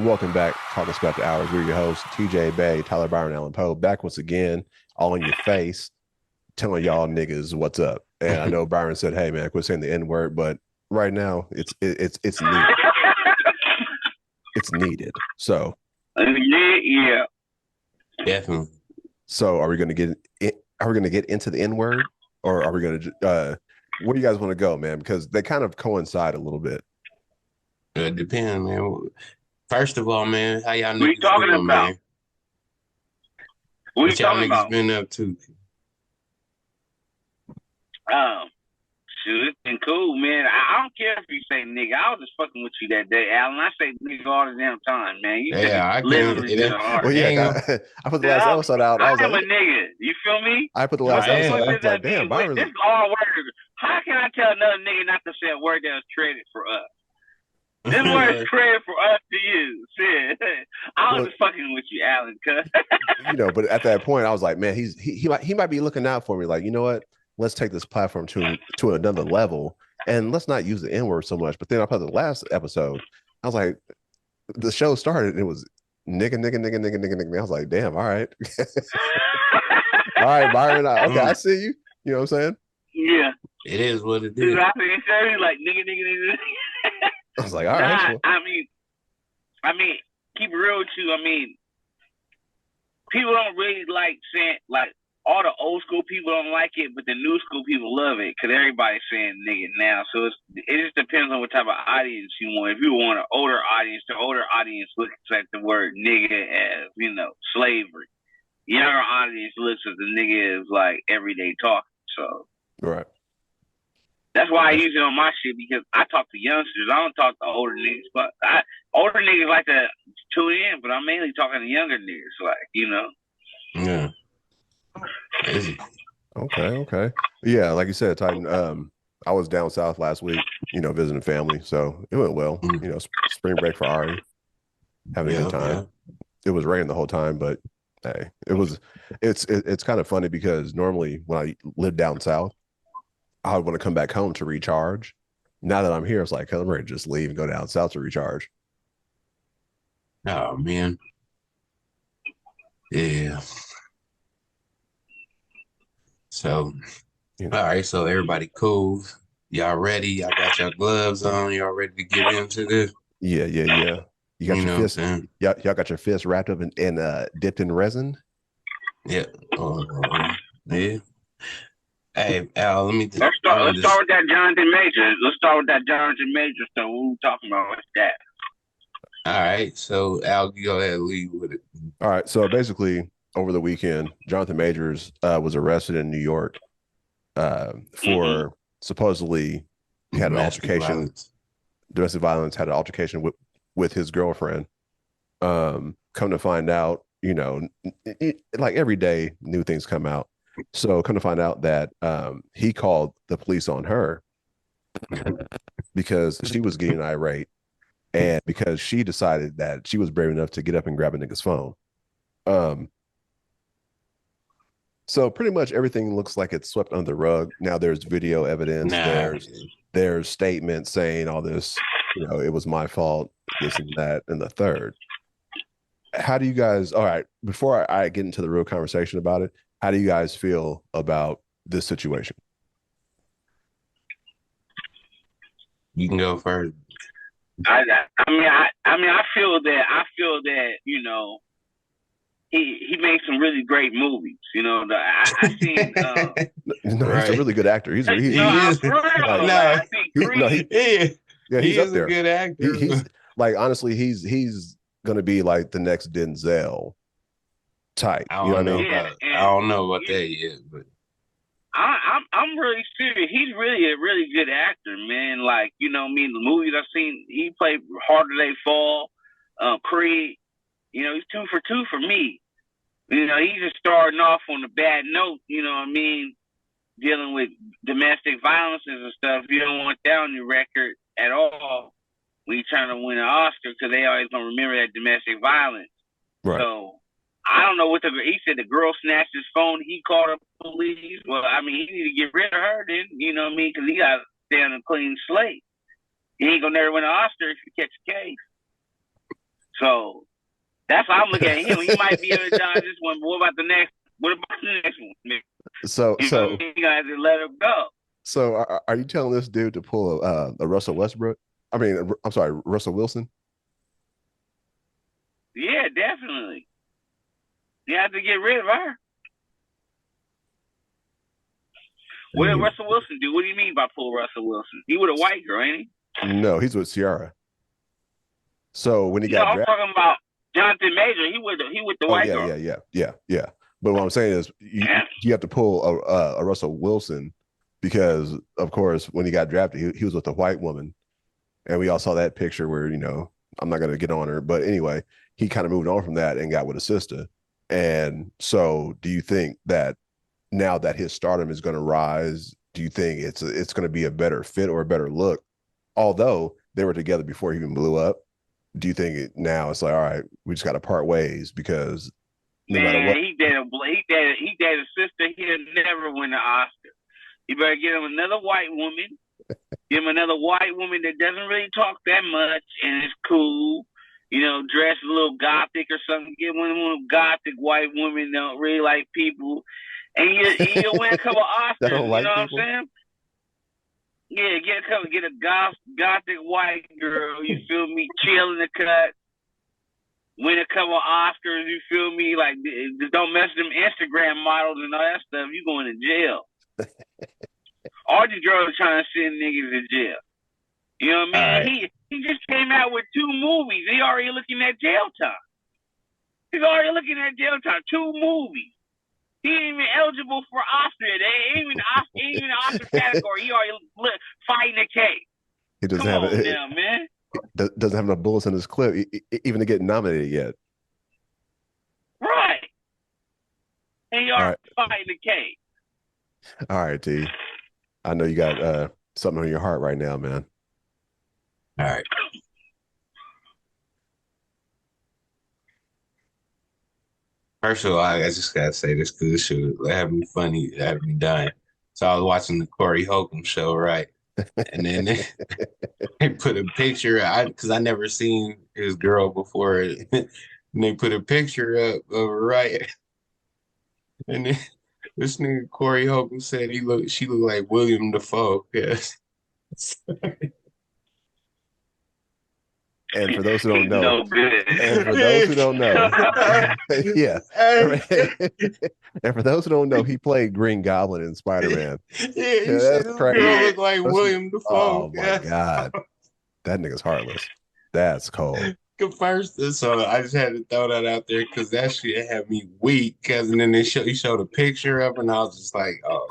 welcome back. Talking Scott the Hours. We're your hosts, TJ Bay, Tyler Byron, Allen Poe, back once again, all in your face, telling y'all niggas what's up. And I know Byron said, "Hey man, quit saying the N word," but right now it's needed. It's needed. So Yeah. Definitely. So are we going to get it? Are we going to get into the N word, or are we going to? Where do you guys want to go, man? Because they kind of coincide a little bit. It depends, man. First of all, man, how y'all What are you niggas talking doing, about? man? What are you What y'all talking niggas about? been up to? Shoot, it's been cool, man. I don't care if you say nigga. I was just fucking with you that day, Alan. I say nigga all the damn time, man. You took Yeah, it I can't. literally to the heart. Well, It ain't yeah, gonna, I put the last episode out. I was I am a like, nigga. You feel me? I put the What last the episode. fuck I does was like, that mean? damn, Byron's. This is all word. How can I tell another nigga not to say a word that was created for us? This word is created for us to use. Shit. I was just fucking with you, Alan. But at that point, I was like, man, he might be looking out for me. Like, you know what? Let's take this platform to another level, and let's not use the N word so much. But then I put the last episode. I was like, the show started, and it was nigga, nigga, nigga, nigga, nigga, nigga. I was like, damn, all right, all right, Byron. Okay, I see you. You know what I'm saying? Yeah. It is what it Dude, is. I think it's like nigga, nigga, nigga. I was like, all right. Nah, I mean, keep it real with you. I mean, people don't really like saying, like, all the old school people don't like it, but the new school people love it because everybody's saying nigga now. So it just depends on what type of audience you want. If you want an older audience, the older audience looks at the word nigga as, slavery. Younger audience looks at the nigga as, like, everyday talk. So. Right. That's why I use it on my shit because I talk to youngsters. I don't talk to older niggas, but older niggas like to tune in, but I'm mainly talking to younger niggas, Yeah. Okay. Yeah, like you said, Titan. I was down south last week, visiting family, so it went well. Spring break for Ari, having a good time. Yeah. It was raining the whole time, but hey, it's kind of funny because normally when I lived down south, I would want to come back home to recharge. Now that I'm here, it's like, I'm ready to just leave and go down south to recharge. Oh man. Yeah. So, all right. So everybody cool. Y'all ready? Y'all got your gloves on. Y'all ready to get into this? Yeah. You got your fist. Y'all got your fist wrapped up and dipped in resin. Yeah. Yeah. Hey, Al, let's start with that Jonathan Major. Let's start with that Jonathan Major stuff. What we talking about? What's that? All right. So, Al, you go ahead and lead with it. All right. So basically, over the weekend, Jonathan Majors was arrested in New York for supposedly he had an altercation. Domestic violence, had an altercation with his girlfriend. Come to find out, like every day, new things come out. So come to find out that he called the police on her because she was getting irate and because she decided that she was brave enough to get up and grab a nigga's phone. So pretty much everything looks like it's swept under the rug. Now there's video evidence. There's statements saying all this, it was my fault, this and that, and the third. How do you guys, all right, before I get into the real conversation about it, how do you guys feel about this situation? You can go first. I feel that he made some really great movies. I seen. He's a really good actor. He is. I think Creed. He's up there. A good actor. He's like, honestly, he's gonna be like the next Denzel type. I don't know about that yet, but I'm really serious. He's really a really good actor, man. Like, the movies I've seen, he played Harder They Fall, Creed. He's 2 for 2 for me. He's just starting off on a bad note, dealing with domestic violences and stuff. You don't want that on your record at all when you're trying to win an Oscar because they always going to remember that domestic violence. Right. So, I don't know he said the girl snatched his phone. He called the police. Well, he need to get rid of her then, because he got to stay on a clean slate. He ain't going to never win an Oscar if you catch a case. So that's how I'm looking at him. He might be able to dodge this one, but what about the next? What about the next one? So You know, you guys just let him go. so are you telling this dude to pull a Russell Westbrook? I mean, I'm sorry, Russell Wilson. Yeah, definitely. You have to get rid of her. What did Russell Wilson do? What do you mean by pull Russell Wilson? He with a white girl, ain't he? No, he's with Ciara. So when he No, got I'm drafted, talking about Jonathan Major. He with the white girl. yeah. But what I'm saying is, you have to pull a Russell Wilson because, of course, when he got drafted, he was with a white woman, and we all saw that picture where I'm not gonna get on her, but anyway, he kind of moved on from that and got with a sister. And so, do you think that now that his stardom is going to rise, do you think it's going to be a better fit or a better look? Although they were together before he even blew up, do you think now it's like, all right, we just got to part ways because no matter what, he dated a sister. He'll never win an Oscar. You better get him another white woman. Give him another white woman that doesn't really talk that much and is cool. Dress a little gothic or something. Get one of them gothic white women that don't really like people. And you'll win a couple Oscars. don't like what people? I'm saying? Yeah, get a gothic white girl, you feel me, chill in the cut, win a couple Oscars, you feel me? Like, just don't mess with them Instagram models and all that stuff. You going to jail. All these girls are trying to send niggas to jail. You know what I mean? Right. He just came out with 2 movies. He already looking at jail time. He's already looking at jail time. 2 movies. He ain't even eligible for Oscar. They ain't even Oscar category. He already fighting a case. He doesn't Come have on now, man. Doesn't have enough bullets in his clip, even to get nominated yet. Right. And he already fighting the case. All right, T. I know you got something on your heart right now, man. All right. First of all, I just gotta say this because this should have me funny, have me dying. So I was watching the Corey Holcomb show, right? And then they put a picture, because I never seen his girl before, and they put a picture up of her, right? And then this nigga Corey Holcomb said she looked like William Dafoe. Yes. And for those who don't know, no good. And for those who don't know, yeah. And for those who don't know, he played Green Goblin in Spider-Man. Yeah, that's crazy. Girl look like William Dafoe. Oh my God, that nigga's heartless. That's cold. First, so I just had to throw that out there because that shit had me weak. Cause and then he showed a picture of it, and I was just like, oh,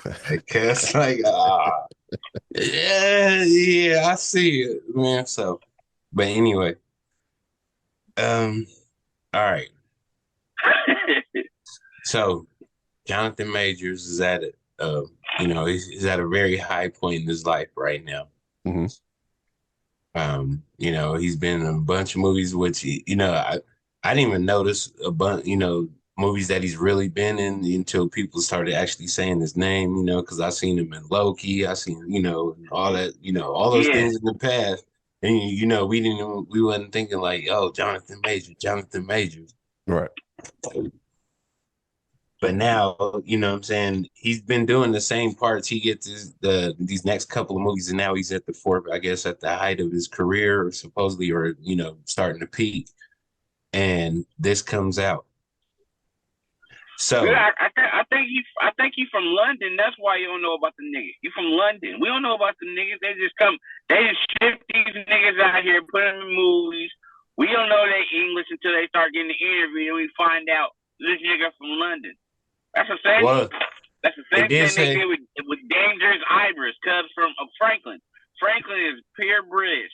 cause like, yeah, I see it, man. So. But anyway, all right. So Jonathan Majors is at it. He's at a very high point in his life right now. Mm-hmm. He's been in a bunch of movies, which I didn't even notice a bunch, movies that he's really been in until people started actually saying his name. Because I seen him in Loki, I seen all that, all those things in the past. And we wasn't thinking like, oh, Jonathan Majors. Right. But now, you know what I'm saying, he's been doing the same parts. He gets these next couple of movies, and now he's at the height of his career, or supposedly, or starting to peak. And this comes out. So yeah, I think you from London. That's why you don't know about the niggas. You from London. We don't know about the niggas. They just ship these niggas out here, put them in movies. We don't know their English until they start getting the interview, and we find out this nigga from London. That's the same. That's the same thing they did with Dangerous Iris, cuz from Franklin. Franklin is pure British.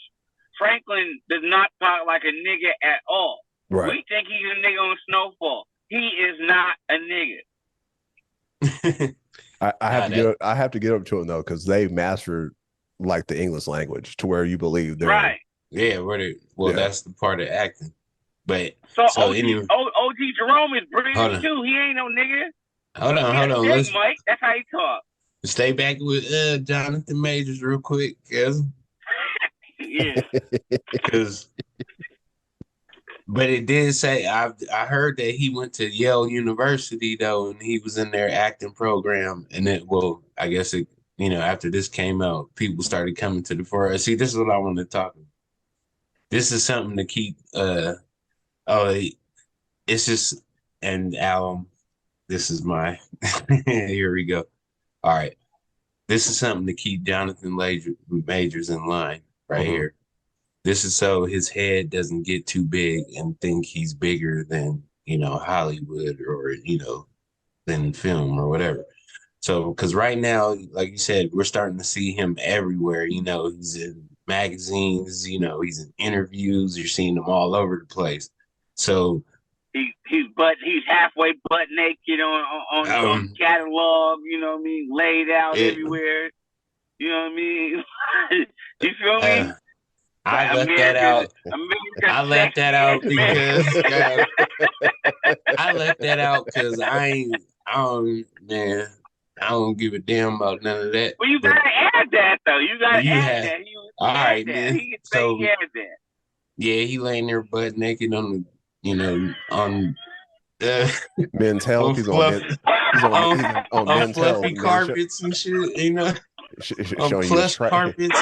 Franklin does not talk like a nigga at all. Right. We think he's a nigga on Snowfall. He is not a nigga. I have to get up to him though, because they've mastered like the English language to where you believe they're right. Yeah, that's the part of acting. But so OG Jerome is British too. He ain't no nigga. Hold on. Let's, Mike. That's how he talk. Stay back with Jonathan Majors real quick, guys. Yeah. Because But it did say I heard that he went to Yale University though, and he was in their acting program. And I guess it, after this came out, people started coming to the fore. See, this is what I want to talk about. This is something to keep. Oh, it's just and this is my. Here we go. All right, this is something to keep Jonathan Majors in line right here. This is so his head doesn't get too big and think he's bigger than, Hollywood or, than film or whatever. So, because right now, like you said, we're starting to see him everywhere. He's in magazines, he's in interviews. You're seeing him all over the place. So he's halfway butt naked on catalog, laid out everywhere. You know what I mean? You feel me? I left that out. I left that out because I don't give a damn about none of that. Well, you gotta add that though. You gotta add that. All right, man. He can say he had that. Yeah, he laying there butt naked on on men's health. He's on men's fluffy health, carpets and shit. Showing you his carpets.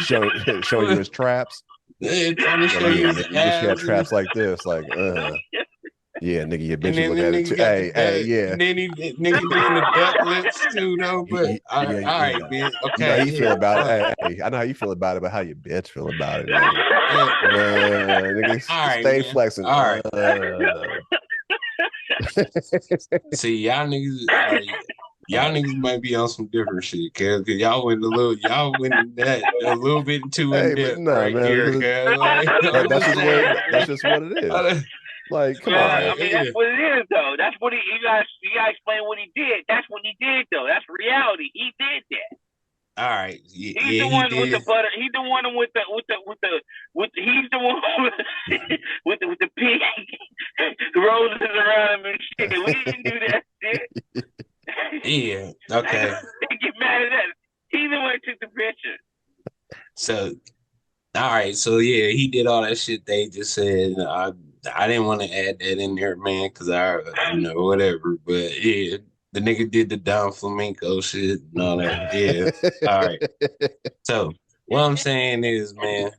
showing you his traps. Yeah, trying to show you his just got traps like this, yeah, nigga, your bitch is looking at it too. Hey, yeah. And then nigga doing the duck lips too, though. But all right, man. Okay. You know how you feel about it. Hey, I know how you feel about it, but how your bitch feel about it. Nigga, stay flexing. All right. See, y'all niggas might be on some different shit, cause y'all went a little bit too in depth here, that's just what it is. Like, come on. I mean, that's what it is, though. That's what you gotta explain what he did. That's what he did, though. That's reality. He did that. All right. He's the one with the butter. He's the one with the he's the one with the pig roses around him and shit. We didn't do that shit. Yeah. Okay. They get mad at that. He's the one who took the picture. So, all right. So yeah, he did all that shit they just said. I didn't want to add that in there, man, because whatever. But yeah, the nigga did the Don Flamenco shit and all that. Yeah. All right. So what I'm saying is, man,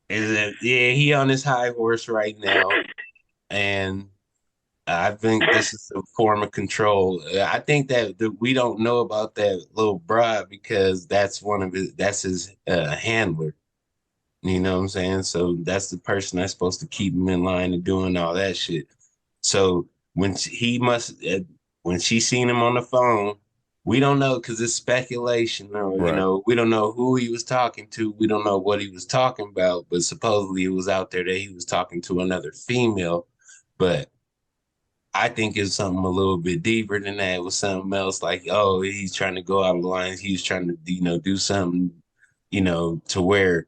is that he on his high horse right now, and I think this is a form of control. I think that we don't know about that little broad because that's his handler. You know what I'm saying? So that's the person that's supposed to keep him in line and doing all that shit. So when she seen him on the phone, we don't know because it's speculation. Or, right. We don't know who he was talking to. We don't know what he was talking about. But supposedly it was out there that he was talking to another female. But I think it's something a little bit deeper than that. It was something else like, oh, he's trying to go out of lines. He's trying to, do something, to where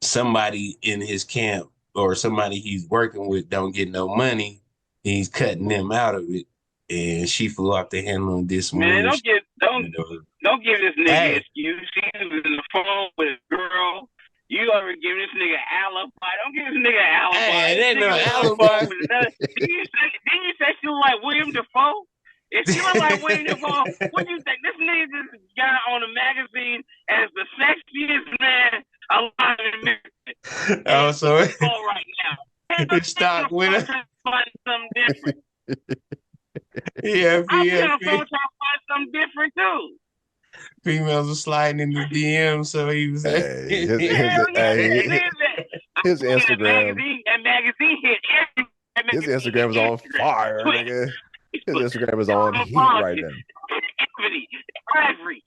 somebody in his camp or somebody he's working with don't get no money. He's cutting them out of it. And she flew off the handle and did some man, don't give this nigga excuse. He was in the phone with a girl. You already giving this nigga alibi. Don't give this nigga alibi. Hey, that no alibi. Didn't you say she was like William Dafoe? If she was like William Dafoe, what do you think? This nigga just got on a magazine as the sexiest man alive in America. Oh, so right now. The stock winner. Find something different. Yeah, I'm trying to find something different too. Females are sliding in the DM, so he was. His Instagram. That magazine hit. His Instagram is on fire, nigga. His Instagram is on heat right now. Every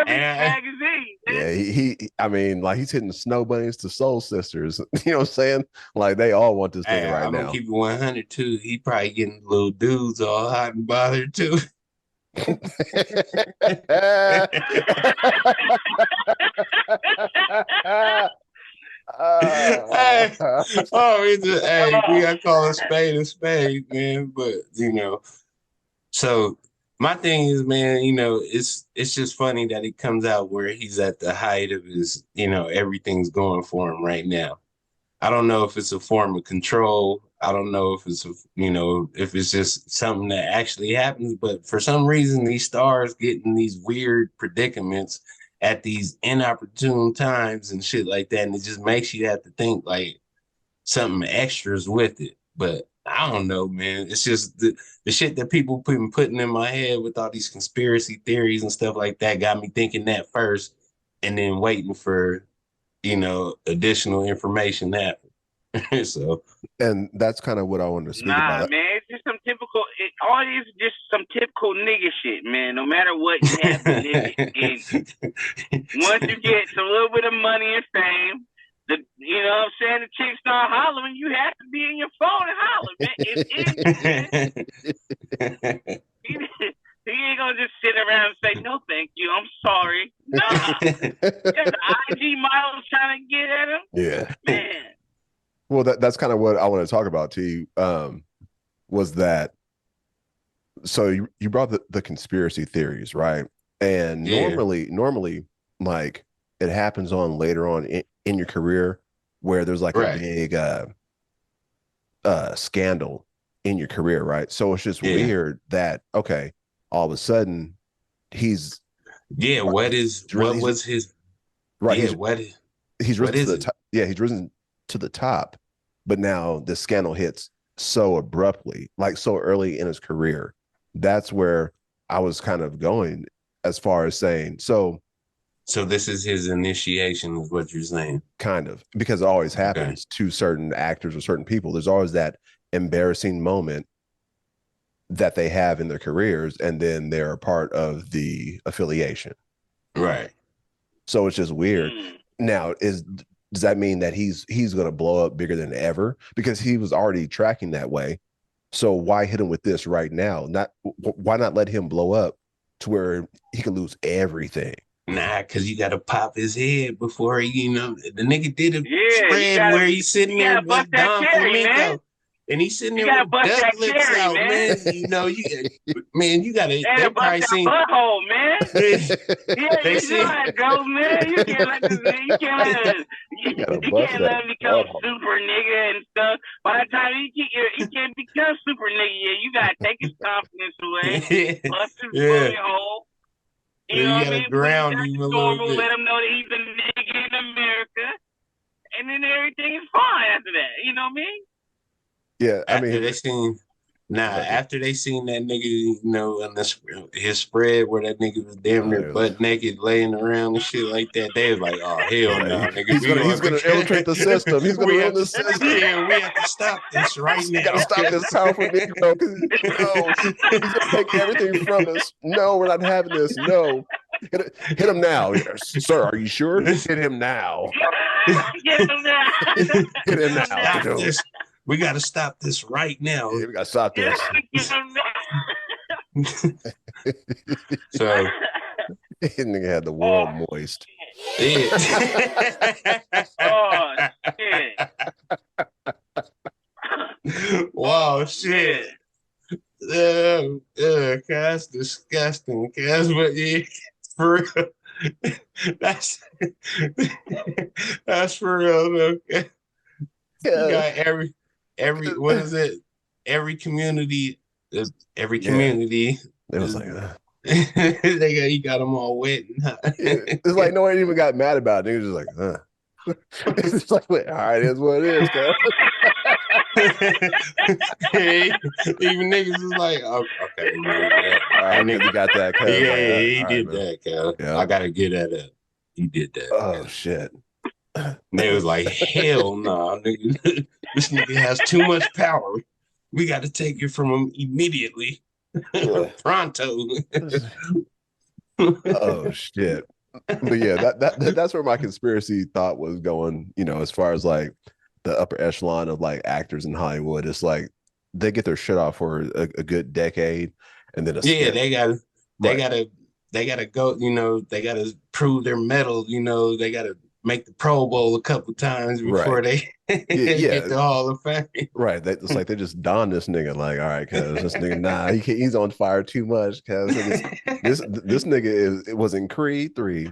magazine. Yeah, he's hitting snow bunnies to soul sisters. You know what I'm saying? Like they all want this thing right I'm now. Gonna keep it 100 too. He probably getting little dudes all hot and bothered too. Hey, we gotta call a spade, man. But so My thing is, man, it's just funny that it comes out where he's at the height of his, everything's going for him right now. I don't know if it's a form of control. I don't know if if it's just something that actually happens, but for some reason, these stars get in these weird predicaments at these inopportune times and shit like that. And it just makes you have to think like something extras with it. But I don't know, man. It's just the shit that people putting in my head with all these conspiracy theories and stuff like that got me thinking that first and then waiting for additional information happen. So, and that's kind of what I wanted to speak about. Man, it's just some typical. All it is just some typical nigga shit, man. No matter what you have to live in. Once you get a little bit of money and fame, you know what I'm saying, the chicks start hollering, you have to be in your phone and holler, man. He ain't gonna just sit around and say, no, thank you, I'm sorry. Nah. Just IG models trying to get at him. Yeah. Man. Well, that's kind of what I want to talk about to you, was that, so you brought the conspiracy theories, right? And normally, like, it happens on later on in your career where there's like a big scandal in your career, right? So it's just weird that, okay, all of a sudden he's what was his right? He's risen to the top. Yeah, he's risen to the top, but now the scandal hits so abruptly, like so early in his career. That's where I was kind of going as far as saying, so this is his initiation, is what you're saying? Kind of, because it always happens to certain actors or certain people. There's always that embarrassing moment that they have in their careers, and then they're a part of the affiliation. Right. So it's just weird. Now, does that mean that he's going to blow up bigger than ever? Because he was already tracking that way. So why hit him with this right now? Why not let him blow up to where he could lose everything? Nah, because you got to pop his head before the nigga did a spread where he's sitting there with Don Flamenco. And he's sitting there with duck lips out, man. You gotta. They probably seen. Butthole, man. You know how it goes, man. You can't let him become super nigga and stuff. By the time he can't become super nigga yet, you gotta take his confidence away, bust his bullet hole. You know what I mean? Ground him a little bit. Let him know that he's a nigga in America, and then everything is fine after that. You know what I mean? Yeah, after they seen that nigga, on his spread where that nigga was damn near butt naked laying around and shit like that, they was like, oh hell no, nigga. He's gonna infiltrate the system. He's gonna ruin the system. Yeah, we have to stop this right now. We gotta stop this powerful nigga, because he's gonna take everything from us. No, we're not having this. No. Hit him now. Sir, are you sure? Hit him now. Get him now. Hit him now. We got to stop this right now. Yeah, we got to stop this. So, nigga had the world moist. Yeah. Wow, shit. That's disgusting, Cass. But yeah, for real. That's for real. Okay. You got every what is it? Every community. It was like he got them all wet. It's like no one even got mad about it. They was just like, It's just like, all right, it is what it is, guys. Even niggas is like, oh, okay, man. All right, nigga got that. Yeah, he did that, Cal. Yeah. I gotta get that up. He did that. Oh man. Shit. They was like, hell nah, nigga. This nigga has too much power. We got to take it from him immediately. Pronto. Oh shit. But yeah, that's where my conspiracy thought was going, as far as like the upper echelon of like actors in Hollywood. It's like they get their shit off for a good decade, and then they gotta go, they gotta prove their mettle, they gotta make the Pro Bowl a couple times before Right. they Yeah. get the Hall of Fame. Right. It's like they just don this nigga. Like, all right, cuz this nigga, nah, he's on fire too much. Cuz this nigga was in Creed 3,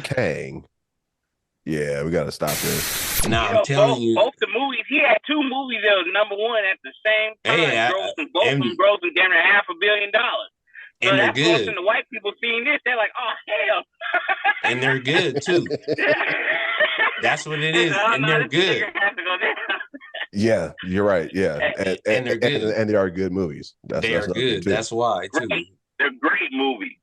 Kang. Yeah, we gotta stop this. Nah, I'm telling you, both the movies. He had 2 movies that was #1 at the same time. Both of them grossing damn near $500 million. So and they're that's good. And the white people seeing this, they're like, "Oh hell!" And they're good too. That's what it is, and they're good. Yeah, you're right. Yeah, and they're good, and they are good movies. They are good. That's why too. They're great movies.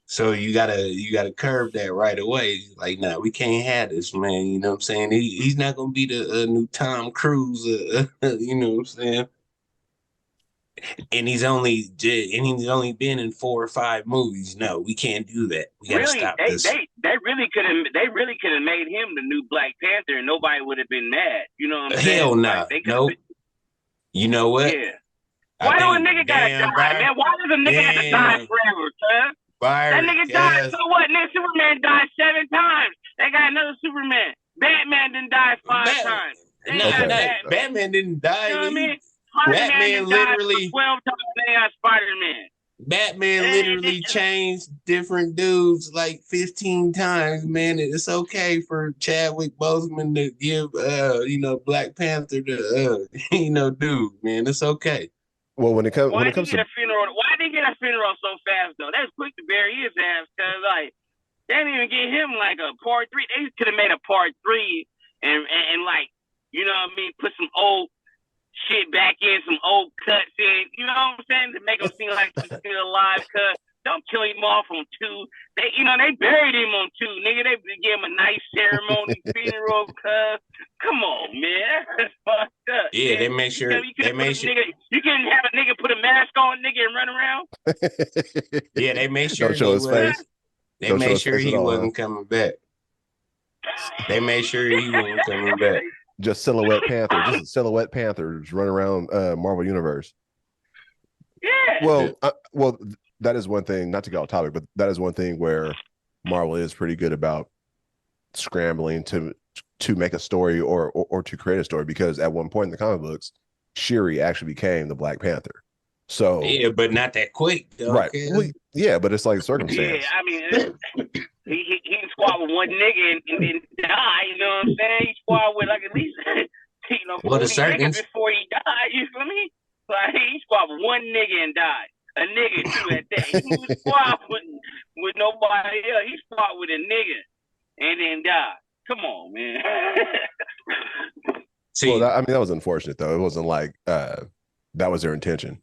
So you gotta curb that right away. Like, nah, we can't have this, man. You know what I'm saying? He's not gonna be the new Tom Cruise. You know what I'm saying? And he's only been in 4 or 5 movies. No, we can't do that. We gotta stop this. They really could have made him the new Black Panther, and nobody would have been mad. You know what I'm saying? Hell no. Like, nope. You know what? Yeah. Why do a nigga gotta die, man? Why does a nigga have to die forever, son? That nigga died. So what? Nigga, Superman died 7 times. They got another Superman. Batman didn't die 5 times. No, Batman didn't die. You know what I mean? Batman literally 12 times. They got Spider-Man. Batman literally changed different dudes like 15 times, man. It's okay for Chadwick Boseman to give Black Panther to dude, man. It's okay. Well, when it comes to why did he get a funeral so fast though? That's quick to bury his ass, cause like they didn't even get him like a part 3. They could have made a part 3 and like, you know what I mean, put some old shit back in, some old cuts in, you know what I'm saying, to make him seem like he's still alive. Cause don't kill him off on 2. They buried him on 2. Nigga, they gave him a nice ceremony, funeral. Cause come on, man, that's fucked up. Yeah, man. They make sure. You can have a nigga put a mask on, nigga, and run around. Yeah, they made sure Don't show his face. They made sure he wasn't coming back. They made sure he wasn't coming back. Just Silhouette Panther, just a Silhouette Panther just run around Marvel Universe. Yeah. Well, that is one thing. Not to get off topic, but that is one thing where Marvel is pretty good about scrambling to make a story or to create a story, because at one point in the comic books, Shuri actually became the Black Panther. So yeah, but not that quick, though. Right? Well, yeah, but it's like circumstance. Yeah, I mean, he squad with one nigga and then die. You know what I'm saying? He squad with like at least 40 niggas before he died. You feel me? Like he squad with one nigga and died. A nigga too at that. He was squad with nobody else. He squad with a nigga and then died. Come on, man. Well, that was unfortunate though. It wasn't like that was their intention.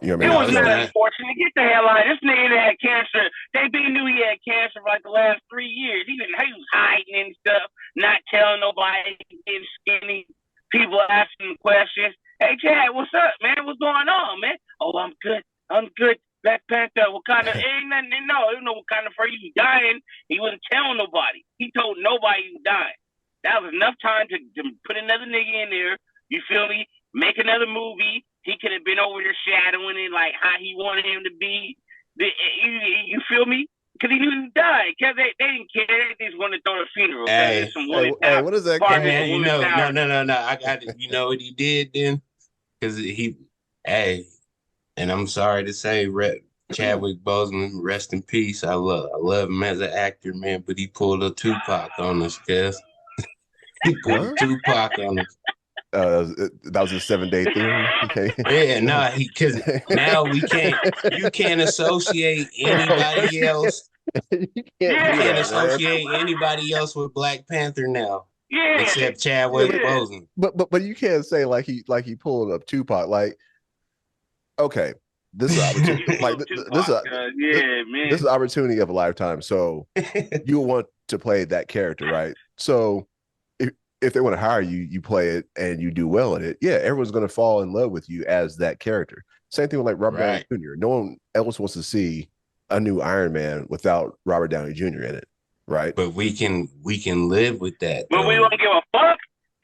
You know what I mean? It was not unfortunate. Get the hell out of this nigga that had cancer. They knew he had cancer for like the last 3 years. He was hiding and stuff, not telling nobody, getting skinny. People asking questions. Hey, Chad, what's up, man? What's going on, man? Oh, I'm good. Black Panther, Wakanda. Ain't nothing. No, Wakanda for you dying. He wasn't telling nobody. He told nobody he was dying. That was enough time to put another nigga in there. You feel me? Make another movie. He could have been over there shadowing it like how he wanted him to be. You feel me? Because he knew he died. Because they didn't care. They just wanted to throw a funeral. Hey, what is that? Hey, man, no. I got it. You know what he did then? Because and I'm sorry to say, Chadwick Boseman, rest in peace. I love him as an actor, man, but he pulled a Tupac on us, guys. He pulled a Tupac on us. That was a 7-day thing. Okay. Yeah, no, because now you can't associate anybody else. You can't associate anybody else with Black Panther now. Yeah. Except Chadwick Boseman. But you can't say like he pulled up Tupac. Like, okay, this is opportunity. This is an opportunity of a lifetime. So you want to play that character, right? So if they want to hire you, you play it and you do well at it. Yeah, everyone's going to fall in love with you as that character. Same thing with like Robert Downey Jr. No one else wants to see a new Iron Man without Robert Downey Jr. in it, right? But we can live with that. But we don't give a fuck.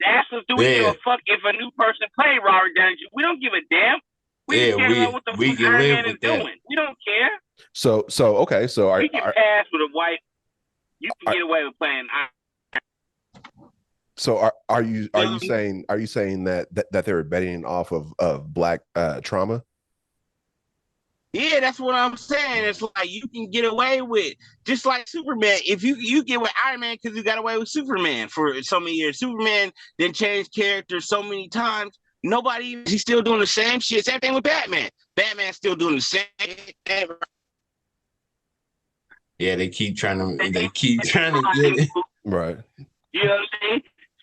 Ask us, do we give a fuck if a new person played Robert Downey Jr.? We don't give a damn. We can live with that. Doing. We don't care. So okay. So you can pass with a white. You can get away with playing Iron So are you saying that they were betting off of black trauma? Yeah, that's what I'm saying. It's like you can get away with just like Superman. If you get with Iron Man because you got away with Superman for so many years. Superman then changed characters so many times. He's still doing the same shit. Same thing with Batman. Batman's still doing the same thing. Yeah, they keep trying to get it. Right. You know what I'm saying?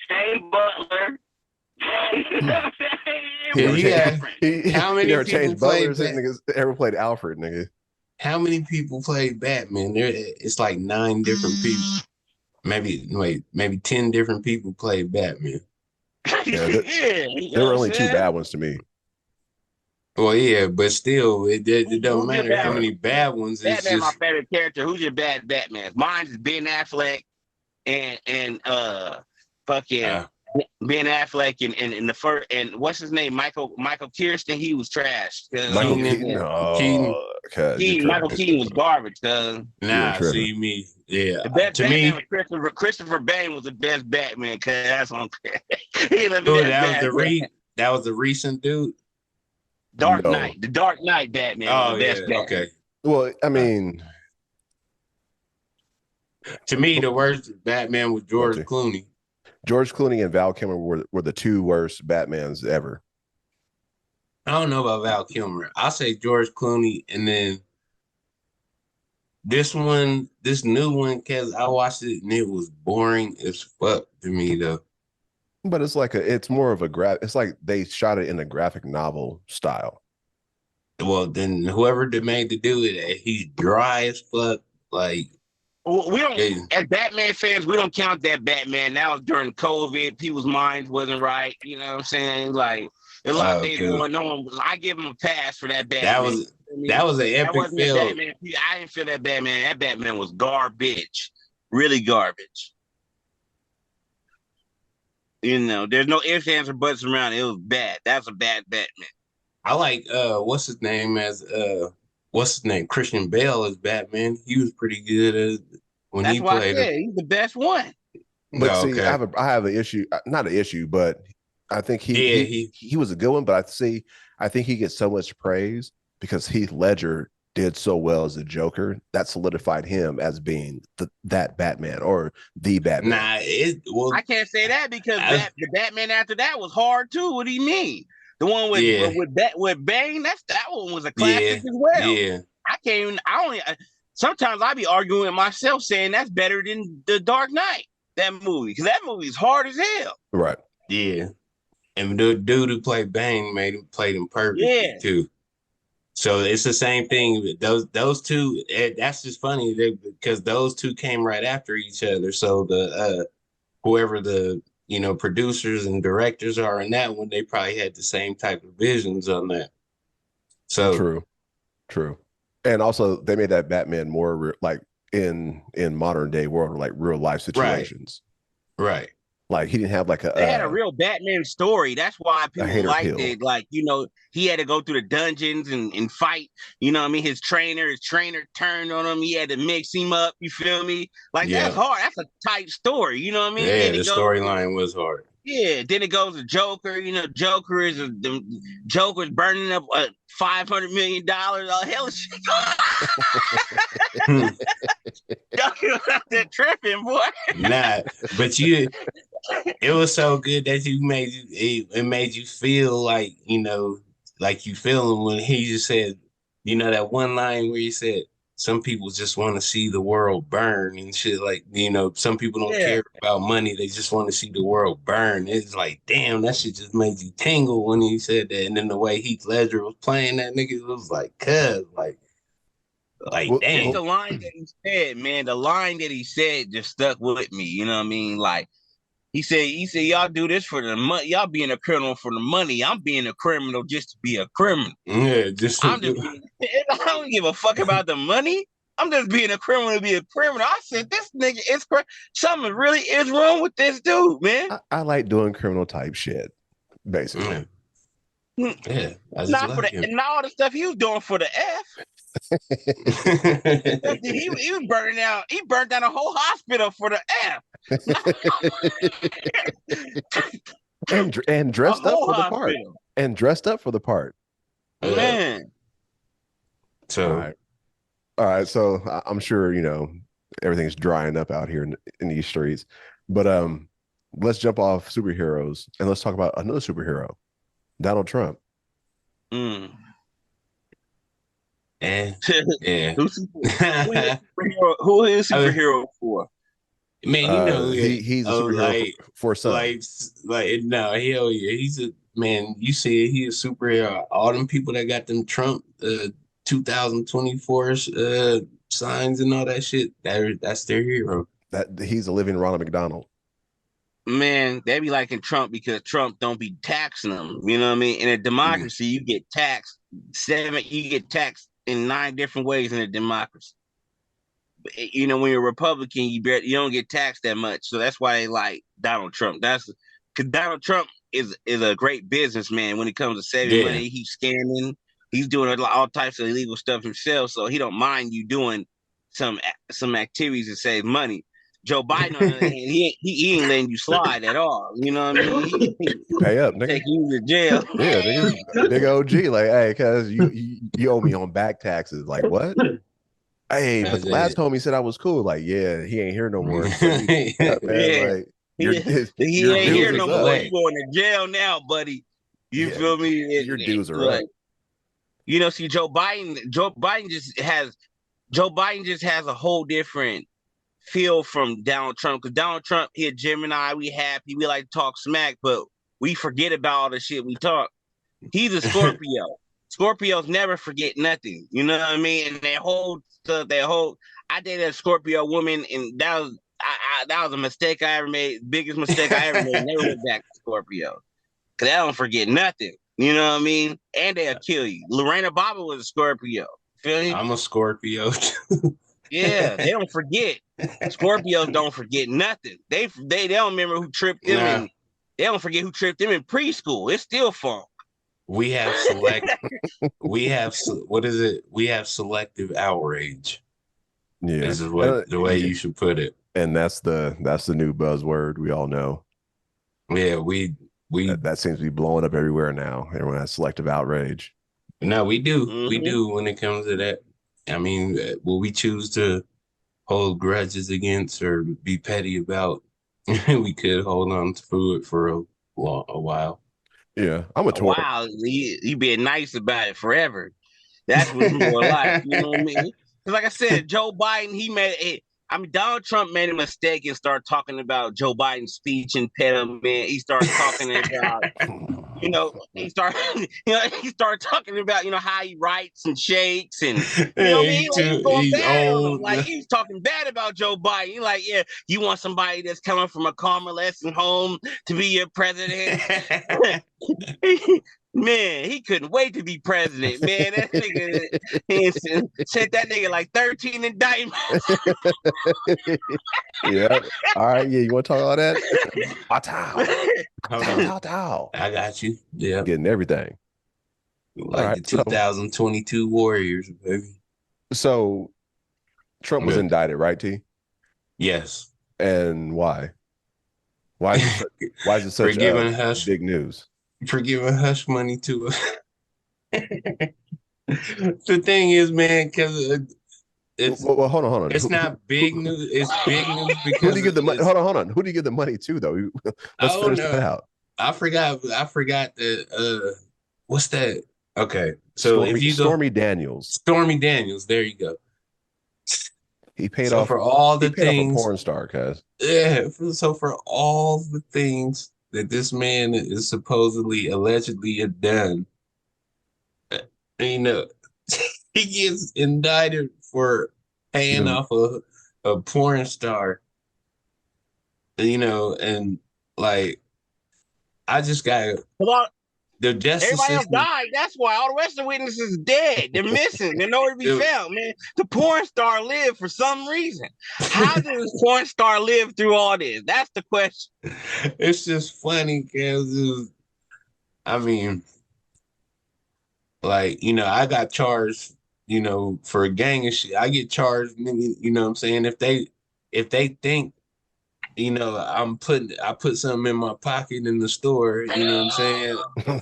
Shane Butler. You know what I'm saying? How many never people changed played Butlers? Niggas ever played Alfred, nigga? How many people played Batman? It's like 9 different people. Maybe 10 different people played Batman. Yeah, there were only 2 bad ones to me. Well, yeah, but still, it don't matter how many bad ones. It's Batman's just my favorite character. Who's your bad Batman? Mine is Ben Affleck and fucking Ben Affleck and the first and what's his name? Michael Kirsten. He was trash. Michael Keaton. Michael Keaton was garbage. Nah, see me. Yeah, the best to Batman me, was Christopher Bane was the best Batman. Cause that's on. That was the recent dude. Dark Knight, the Dark Knight Batman. Oh was the best Batman. Okay. Well, I mean, to me, the worst Batman was George Clooney. George Clooney and Val Kilmer were the 2 worst Batmans ever. I don't know about Val Kilmer. I'll say George Clooney, and then this new one, because I watched it and it was boring as fuck to me though. But it's more of it's like they shot it in a graphic novel style. Well, then whoever made to do it, he's dry as fuck. Like, we don't, as Batman fans, we don't count that Batman. That was during COVID. People's minds wasn't right. You know what I'm saying? Like, a lot of things going on. I give him a pass for that Batman. That was an epic film. I didn't feel that Batman. That Batman was garbage. Really garbage. You know, there's no ifs, ands, or buts around it. It was bad. That's a bad Batman. I like what's his name? Christian Bale as Batman. He was pretty good when he played. That's why he's the best one. But I have an issue, not an issue, but I think he was a good one. But I think he gets so much praise because Heath Ledger did so well as a Joker that solidified him as being that Batman or the Batman. Nah, I can't say that because the Batman after that was hard too. What do you mean? The one with Bane, that one was a classic as well. Yeah, sometimes I be arguing with myself saying that's better than The Dark Knight, that movie, because that movie is hard as hell. Right. Yeah. And the dude who played Bane played him perfectly too. So it's the same thing. Those two, that's just funny because those two came right after each other. So the whoever the producers and directors are in that one, they probably had the same type of visions on that. So true. And also they made that Batman more like in modern day world, like real life situations. Right. Like he didn't have like they had a real Batman story. That's why people liked it. Like, he had to go through the dungeons and fight. You know what I mean? His trainer turned on him. He had to mix him up. You feel me? Like, that's hard. That's a tight story. You know what I mean? Yeah, the storyline was hard. Yeah, then it goes to Joker. Joker the Joker's burning up $500 million. Hell shit. Joker out there tripping, boy. Nah, but it was so good that it made you feel like, like you feeling when he just said, that one line where he said, some people just want to see the world burn and shit. Like, some people don't care about money. They just want to see the world burn. It's like, damn, that shit just made you tingle when he said that. And then the way Heath Ledger was playing that nigga, it was like, damn. The line that he said, man, the line that he said just stuck with me. You know what I mean? Like, he said, y'all do this for the money. Y'all being a criminal for the money. I'm being a criminal just to be a criminal. Yeah, I don't give a fuck about the money. I'm just being a criminal to be a criminal. I said, this nigga is something really is wrong with this dude, man. I like doing criminal type shit, basically. Yeah, not for and all the stuff he was doing for the F. he was burning out. He burnt down a whole hospital for the F. and dressed A up whole for the part. hospital. And dressed up for the part. Man. So All right. So I'm sure everything's drying up out here in these streets, but let's jump off superheroes and let's talk about another superhero, Donald Trump. yeah. Who is superhero for? Man, he's a superhero for some. No, hell yeah, he's a man. You see, he a superhero. All them people that got them Trump 2024 signs and all that shit. That's their hero. That he's a living Ronald McDonald. Man, they be liking Trump because Trump don't be taxing them. You know what I mean? In a democracy, you get taxed You get taxed in 9 different ways in a democracy. When you're a Republican, you don't get taxed that much. So that's why they like Donald Trump. That's because Donald Trump is a great businessman when it comes to saving money. He's scamming. He's doing all types of illegal stuff himself. So he don't mind you doing some activities to save money. Joe Biden, on the other hand, he ain't letting you slide at all. You know what I mean? Pay up, nigga. Take you to jail. Yeah, nigga, big OG. Like, hey, cuz you owe me on back taxes. Like, what? Hey, but the last time he said I was cool. Like, yeah, he ain't here no more. So man, like, he ain't here no more. You going to jail now, buddy. You feel me? Your dues are up. See, Joe Biden just has a whole different feel from Donald Trump, because Donald Trump, he a Gemini, we happy, we like to talk smack, but we forget about all the shit we talk. He's a Scorpio. Scorpios never forget nothing. You know what I mean? And I dated a Scorpio woman, and that was a mistake I ever made, biggest mistake I ever made. Never went back to Scorpio, because I don't forget nothing. You know what I mean? And they'll kill you. Lorena Bobbitt was a Scorpio. Feel me? I'm a Scorpio too. Yeah, they don't forget. Scorpios don't forget nothing. They don't remember who tripped them, and they don't forget who tripped them in preschool. It's still funk. We have We have selective outrage. Yeah, this is what the way you should put it. And that's the new buzzword we all know. Yeah, that seems to be blowing up everywhere now. Everyone has selective outrage. No, we do. Mm-hmm. We do when it comes to that. I mean, will we choose to hold grudges against or be petty about? We could hold on to it for a while. Yeah, I'm a Taurus. Wow, you being nice about it forever. That's what's more like. You know what I mean? Because like I said, Joe Biden, Donald Trump made a mistake and started talking about Joe Biden's speech impediment. He started talking about, he started talking about, how he writes and shakes and, he's talking bad about Joe Biden. He's like, yeah, you want somebody that's coming from a convalescent home to be your president? Man, he couldn't wait to be president. Man, that nigga sent that nigga like 13 indictments. Yeah. All right. Yeah. You want to talk about that? I got you. Yeah. Getting everything. Like the 2022 Warriors, baby. So Trump was indicted, right, T? Yes. And why? Why is it such big news? For giving hush money to us. The thing is, man, because it's hold on. It's not big news. It's big news because who do you give the money? Hold on. Who do you give the money to, though? Let's finish that out. I forgot that. What's that? Okay, so if you go Stormy Daniels. Stormy Daniels. There you go. He paid off for all the things. Off a porn star, cuz. Yeah. So for all the things that this man is supposedly, allegedly had done, he gets indicted for paying off a porn star, and like, I just got the justice everybody else system. died. That's why all the rest of the witnesses are dead. They're missing. They're nowhere to be found, man. The porn star lived for some reason. How did this porn star live through all this? That's the question. It's just funny because, I got charged, for a gang of shit. I get charged, you know what I'm saying? If they think I put something in my pocket in the store, you know what I'm saying?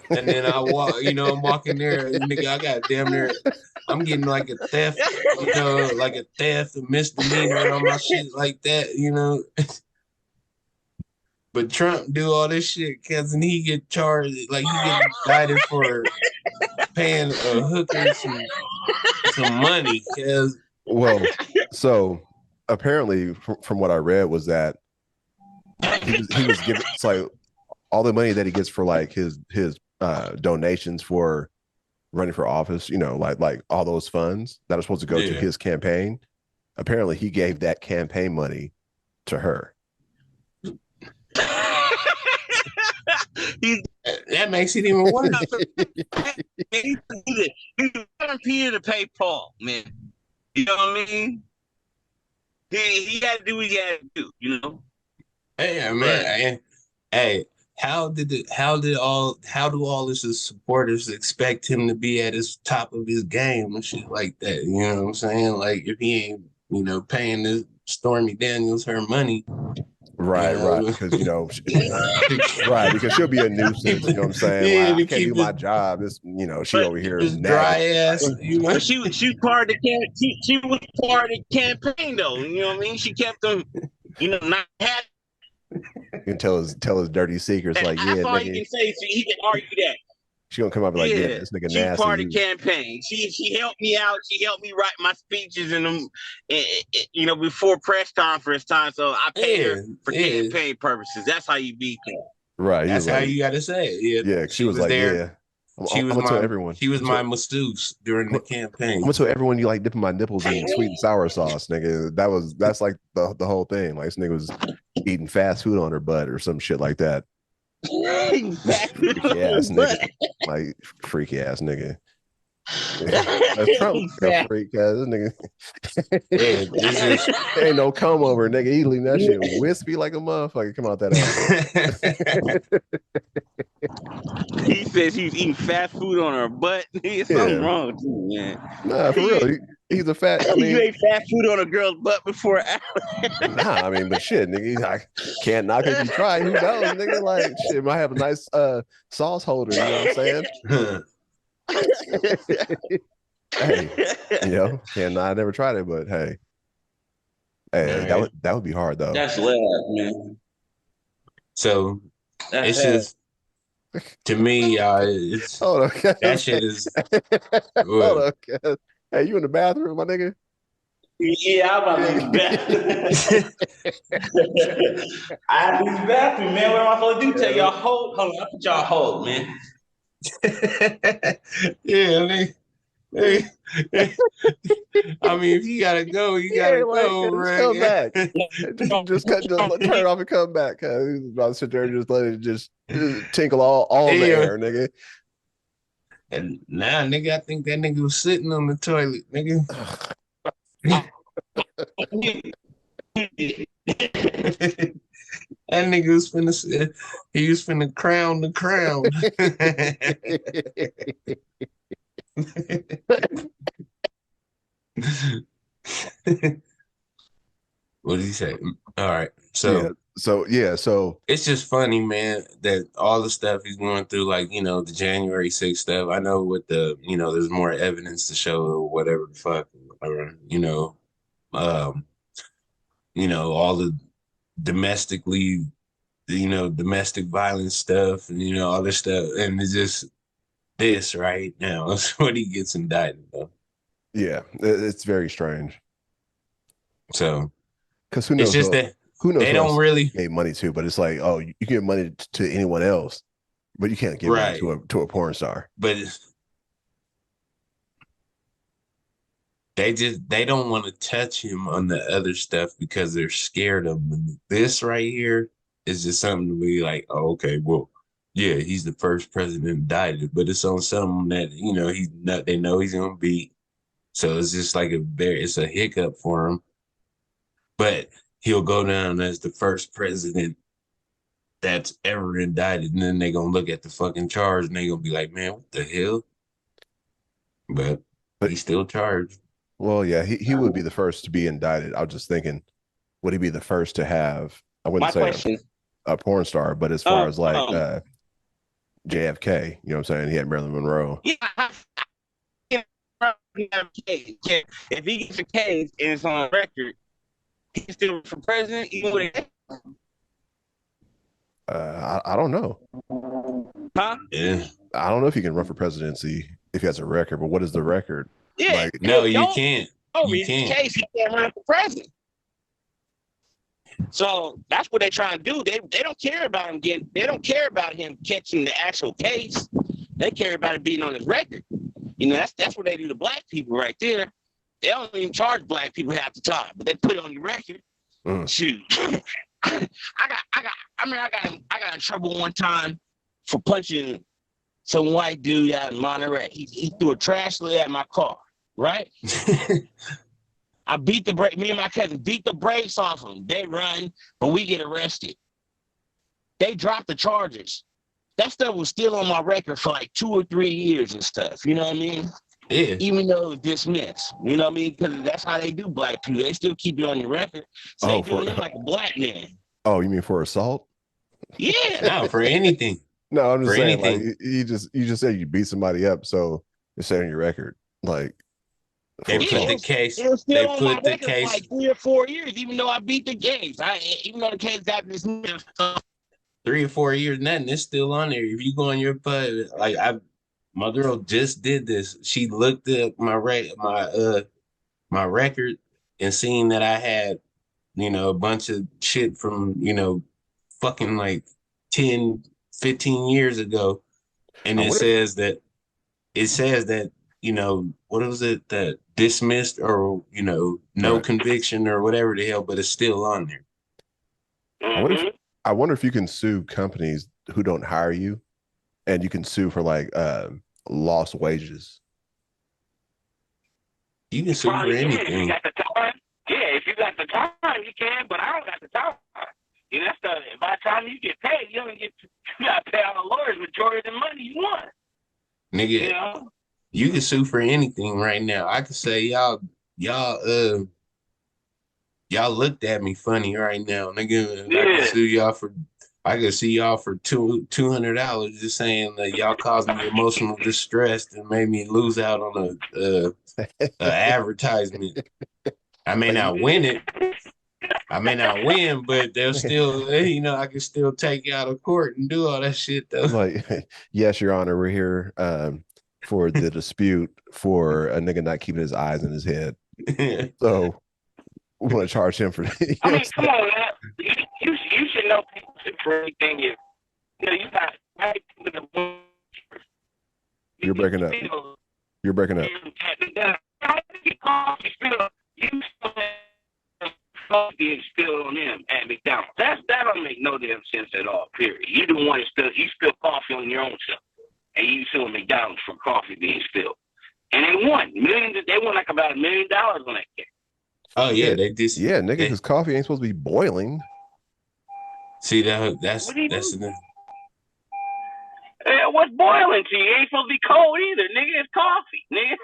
And then I walk, I'm walking there, nigga, I got damn near, I'm getting like a theft, like a theft, a misdemeanor on my shit like that, But Trump do all this shit, cause and he get charged, like he get indicted for paying a hooker some money, cause Well, so apparently, from what I read, was that he was given, it's like all the money that he gets for like his donations for running for office, like all those funds that are supposed to go to his campaign. Apparently, he gave that campaign money to her. That makes it even worse. He's Peter to pay Paul, man. You know what I mean? He got to do what he got to do, Hey, man. Hey, how do all his supporters expect him to be at his top of his game and shit like that? You know what I'm saying? Like if he ain't, paying this Stormy Daniels her money. Right, because right, because she'll be a nuisance. You know what I'm saying? Yeah, like, I can't do my job. This, she over here dry ass. She was part of the she was part of the campaign though. You know what I mean? She kept them, not happy. You can tell his dirty secrets. Like, that's all he can say. So he can argue that. She gonna come up and like, yeah, this nigga nasty. She's part of the campaign. She helped me out. She helped me write my speeches in them, before press conference time. So I paid her for campaign purposes. That's how you beat them. Right. That's how you gotta say it. Yeah. She was like, there. Yeah. She was my everyone. She was my masseuse during the campaign. I'm gonna tell everyone you like dipping my nipples in sweet and sour sauce, nigga. That's like the whole thing. Like this nigga was eating fast food on her butt or some shit like that. Freaky ass nigga. Like freaky ass nigga. That's Trump, freak ass nigga. Ain't no comb over, nigga. He leaving that shit wispy like a motherfucker. Come out that ass. He says he's eating fast food on her butt. There's something wrong with you, man. Nah, for real. He's a fat. You ate fast food on a girl's butt before. Nah, but shit, nigga. I can't knock it if you try. Who knows, nigga? Like shit, might have a nice sauce holder. You know what I'm saying? Hey, I never tried it, but hey, right. that would be hard though. That's lab, man. So it's just to me, it's that shit is. Hold on, cuz. Hey, you in the bathroom, my nigga? Yeah, I'm about to use the bathroom. I have to use the bathroom, man. What am I supposed to do? Tell y'all hold? Hold on, I'll put y'all hold, man. Yeah, I mean, if you gotta go, you gotta go, right? Come back. just turn it off and come back. Cause about to sit there and just let it just tinkle all in the air, nigga. And now, nigga, I think that nigga was sitting on the toilet, nigga. That nigga was finna crown the crown. What did he say? All right. So it's just funny, man, that all the stuff he's going through, like, the January 6th stuff. I know with the, there's more evidence to show or whatever the fuck, or, all the domestic violence stuff and, all this stuff. And it's just this right now. That's what he gets indicted though. Yeah, it's very strange. So, because who knows? It's just that who knows? They don't really give money to, but it's like, oh, you give money to anyone else, but you can't give money to a porn star. But they don't want to touch him on the other stuff because they're scared of him. This right here is just something to be like, oh, okay, well, yeah, he's the first president indicted, but it's on something that they know he's gonna beat. So it's just like it's a hiccup for him. But he'll go down as the first president that's ever indicted, and then they're gonna look at the fucking charge and they're gonna be like, man, what the hell? But he's still charged. Well, yeah, he would be the first to be indicted. I was just thinking, would he be the first to have I wouldn't My say question. a porn star, but as far as like JFK, you know what I'm saying? He had Marilyn Monroe. Yeah, if he gets a case and it's on record, he can still run for president even with a I don't know. huh? Yeah. I don't know if he can run for presidency if he has a record, but what is the record? Yeah. Like, No, you can't. You In can't. case he can't run for president. So that's what they're trying to do. They don't care about him they don't care about him catching the actual case. They care about it being on his record. You know, that's what they do to black people right there. They don't even charge black people half the time, but they put it on your record. Shoot. I got in trouble one time for punching some white dude out in Monterey. He threw a trash lid at my car, right? I beat the brake. Me and my cousin beat the brakes off him. They run, but we get arrested. They dropped the charges. That stuff was still on my record for like 2 or 3 years and stuff. You know what I mean? Yeah. Even though it was dismissed. You know what I mean? Because that's how they do black people. They still keep it on your record. So they doing it like a black man. Oh, you mean for assault? Yeah. No, for anything. No, I'm just For saying, anything. like you just said you beat somebody up, so it's on your record. Like They for put assault. the case. It was still They on my put the record for case. like 3 or 4 years, even though I beat the case. Even though the case got dismissed. 3 or 4 years, nothing. It's still on there. If you go on your pub, like my girl just did this. She looked at my record and seen that I had, a bunch of shit from, fucking like 10, 15 years ago. And it says that, what was it, that dismissed or, no conviction or whatever the hell, but it's still on there. I wonder if you can sue companies who don't hire you, and you can sue for like lost wages. You can sue for anything. If you got the time, if you got the time, you can. But I don't got the time. That's by the time you get paid, you got to pay all the lawyers majority of the money you want. Nigga, you can sue for anything right now. I could say y'all looked at me funny right now, nigga. I could sue y'all for $200 just saying that y'all caused me emotional distress and made me lose out on a advertisement. I may not win it. I may not win, but they'll still, I can still take you out of court and do all that shit though. Like, yes, Your Honor, we're here for the dispute for a nigga not keeping his eyes in his head. So we want to charge him for that. I mean, come on, man. You should know people for anything. You got white people that You're breaking up. You're breaking up. Coffee being spilled on them at McDonald's. That don't make no damn sense at all. Period. You the one that you spill coffee on your own self, and you sue McDonald's for coffee being spilled, and they won millions. They won like about $1 million on that case. Oh yeah, they just nigga, because coffee ain't supposed to be boiling. See that's the. What's boiling to you? It ain't supposed to be cold either, nigga. It's coffee, nigga.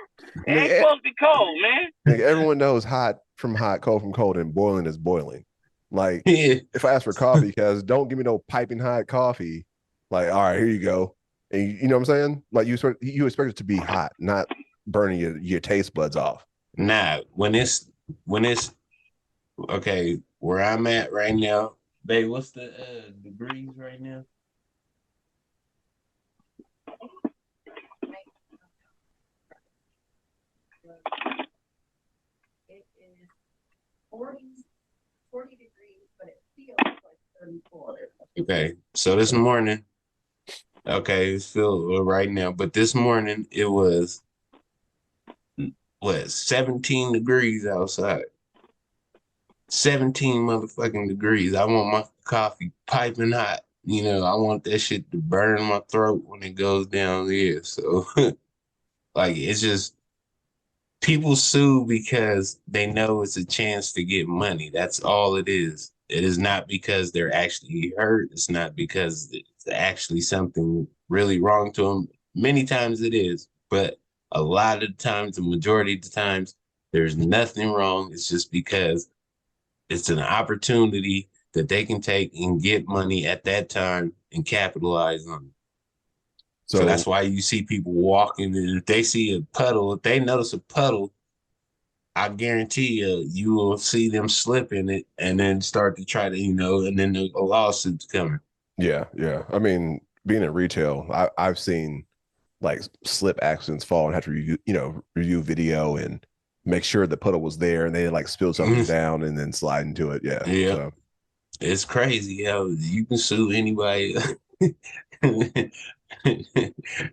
It ain't supposed to be cold, man. Nigga, everyone knows hot from hot, cold from cold, and boiling is boiling. Like, if I ask for coffee, because don't give me no piping hot coffee. Like, all right, here you go. And you know what I'm saying? Like, you expect it to be hot, not burning your taste buds off. Nah, when it's okay, where I'm at right now, babe, what's the degrees right now? It is 40 degrees, but it feels like 34. Okay, so this morning, it's still right now, but this morning it was 17 degrees outside. 17 motherfucking degrees. I want my coffee piping hot. I want that shit to burn my throat when it goes down there. So, like, it's just people sue because they know it's a chance to get money. That's all it is. It is not because they're actually hurt. It's not because it's actually something really wrong to them. Many times it is, but a lot of the times, the majority of the times, there's nothing wrong. It's just because it's an opportunity that they can take and get money at that time and capitalize on it. So that's why you see people walking, and if they see a puddle, if they notice a puddle, I guarantee you will see them slip in it and then start to try to, and then the lawsuits coming. Yeah. I mean, being in retail, I've seen like slip accidents fall and have to review video and make sure the puddle was there, and they like spill something down and then slide into it. Yeah. So. It's crazy. You can sue anybody.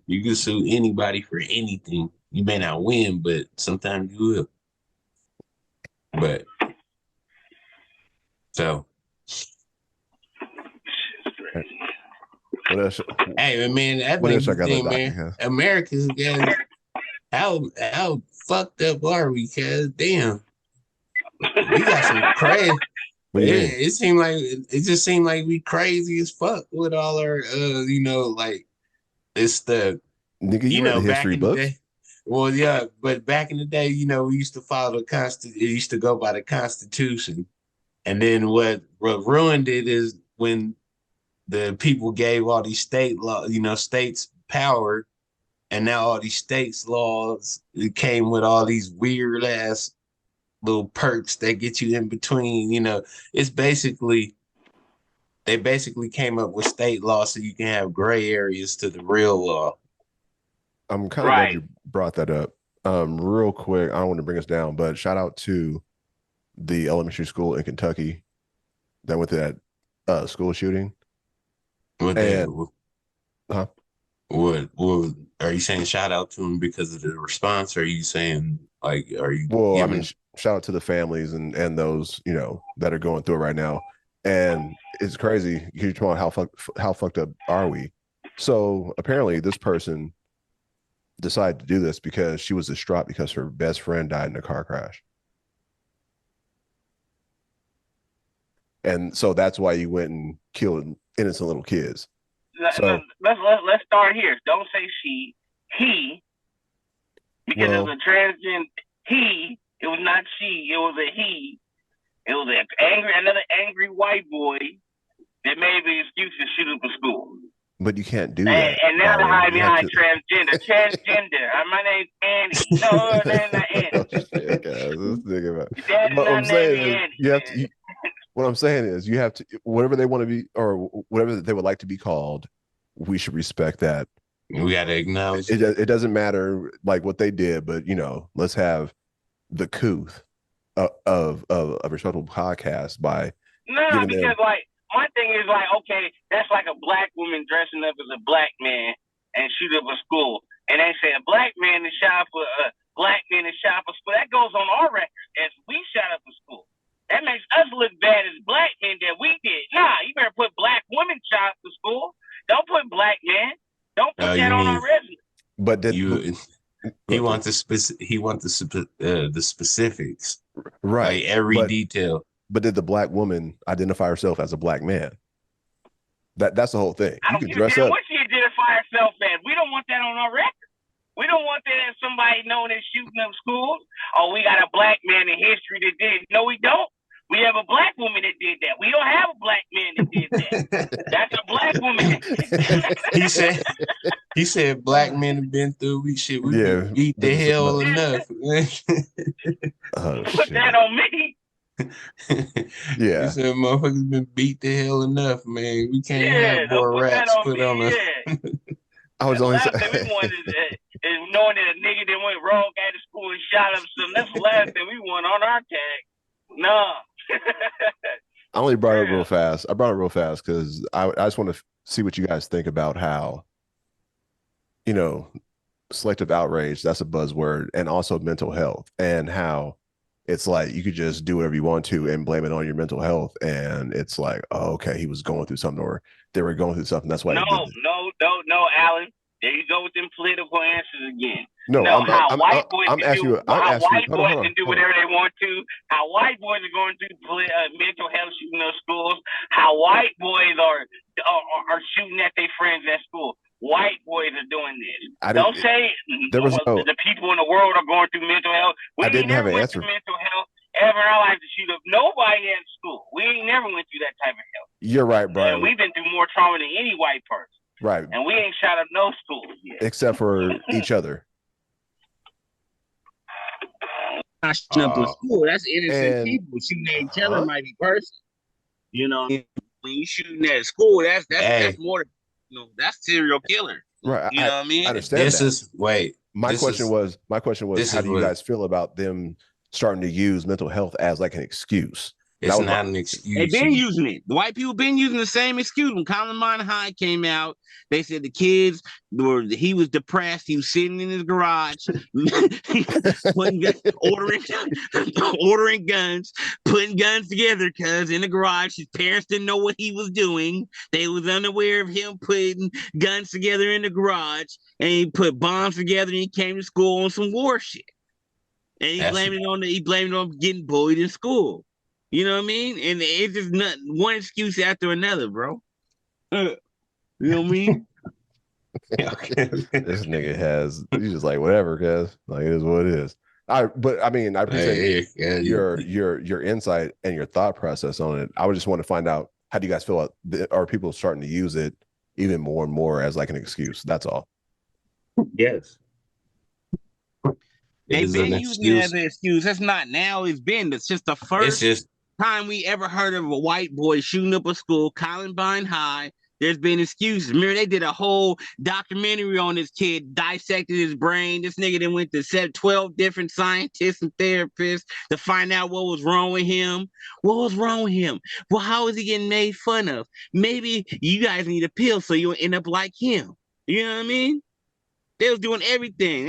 You can sue anybody for anything. You may not win, but sometimes you will. But so, what else? Hey man, that what makes else me think, man. America's got how fucked up are we? Cause damn, we got some crazy. It just seemed like we crazy as fuck with all our like it's the nigga, you read the history books. Day, well, yeah, but back in the day, we used to follow it used to go by the Constitution. And then what ruined it is when the people gave all these state law, states power, and now all these states laws, it came with all these weird ass little perks that get you in between. It's basically they basically came up with state law so you can have gray areas to the real law. I'm kind of glad you brought that up. Real quick, I don't want to bring us down, but shout out to the elementary school in Kentucky that went to that school shooting. What are you saying? Shout out to them because of the response? Or are you saying Well, I mean, shout out to the families and those that are going through it right now. And it's crazy. You're talking about how fucked up are we? So apparently, this person decided to do this because she was distraught because her best friend died in a car crash. And so that's why you went and killed innocent little kids. Let's start here. Don't say she, he, because it was a transgender he. It was not she. It was a he. It was another angry white boy that made the excuse to shoot up a school. But you can't do that. And now they're hiding behind transgender. Transgender. My name's Annie. No, that's not Annie. What I'm saying is you have to, whatever they want to be or whatever they would like to be called, we should respect that. We got to acknowledge it. It doesn't matter like what they did, but let's have the couth of a respectable podcast by because my thing is okay, that's like a black woman dressing up as a black man and shoot up a school, and they say a black man is shot for black men is shot for school. That goes on our record as we shot up a school. That makes us look bad as black men that we did. Nah, you better put black women shot for school. Don't put black men. Don't put that on our resume. But he wants the specifics, right? Like every detail. But did the black woman identify herself as a black man? That's the whole thing. I don't give a damn what she identify herself as. We don't want that on our record. We don't want that as somebody known as shooting up schools. Oh, we got a black man in history that did. No, we don't. We have a black woman that did that. We don't have a black man that did that. That's a black woman. He said black men have been through we beat the hell enough. Put that on me. Yeah. He said motherfuckers been beat the hell enough, man. We can't have more raps put on us. I was only saying we wanted is knowing that a nigga that went wrong out of school and shot up something. That's the last thing we want on our tag. No. I only brought it real fast. I brought it real fast because I just want to see what you guys think about how, selective outrage, that's a buzzword, and also mental health, and how it's like you could just do whatever you want to and blame it on your mental health. And it's like, oh, okay, he was going through something or they were going through something. That's why. No, Alan. There you go with them political answers again. No, white boys can do whatever they want to. How white boys are going through mental health shooting those schools. How white boys are shooting at their friends at school. White boys are doing this. Don't say the people in the world are going through mental health. I didn't have an answer. Mental health ever in our life to shoot up nobody at school. We ain't never went through that type of hell. You're right, Brian. And we've been through more trauma than any white person. Right. And we ain't shot up no schools yet. Except for each other. Not shooting up a school. That's innocent people shooting at each other might be person. You know, when you shooting at school, that's more. That's serial killer. Right. You know what I mean? I understand that. My question was, how do you guys feel about them starting to use mental health as like an excuse? It's not an excuse. They've been using it. The white people been using the same excuse. When Columbine High came out, they said he was depressed. He was sitting in his garage, ordering guns, putting guns together. Cause in the garage, his parents didn't know what he was doing. They was unaware of him putting guns together in the garage, and he put bombs together. And he came to school on some war shit, and he blamed it on getting bullied in school. You know what I mean? And it's just not one excuse after another, bro. You know what I mean? This nigga he's just like, whatever, guys. Like, it is what it is. I appreciate your insight and your thought process on it. I would just want to find out, how do you guys feel about, are people starting to use it even more and more as like an excuse? That's all. Yes. They've been using it as an excuse. That's not now. It's just the first time we ever heard of a white boy shooting up a school, Columbine High. There's been excuses. Remember, they did a whole documentary on this kid, dissected his brain. This nigga then went to 12 different scientists and therapists to find out what was wrong with him. What was wrong with him? Well, how is he getting made fun of? Maybe you guys need a pill so you'll end up like him. You know what I mean? They was doing everything.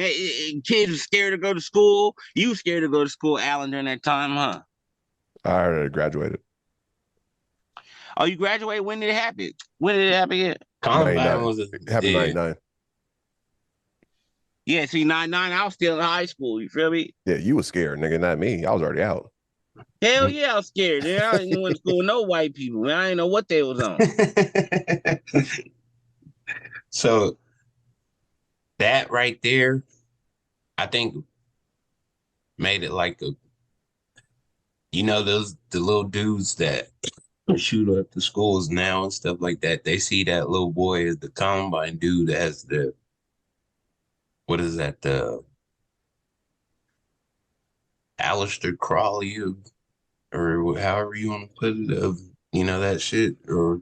Kids were scared to go to school. You were scared to go to school, Alan, during that time, huh? I already graduated. Oh, you graduated? When did it happen? When did it happen again? Columbine was happened in 99. Yeah, see, 99, I was still in high school. You feel me? Yeah, you was scared, nigga, not me. I was already out. Hell yeah, I was scared. I didn't want to school with no white people, man. I didn't know what they was on. So that right there, I think made it like the little dudes that shoot up the schools now and stuff like that. They see that little boy as the Columbine dude that has the Aleister Crowley or however you want to put it of that shit, or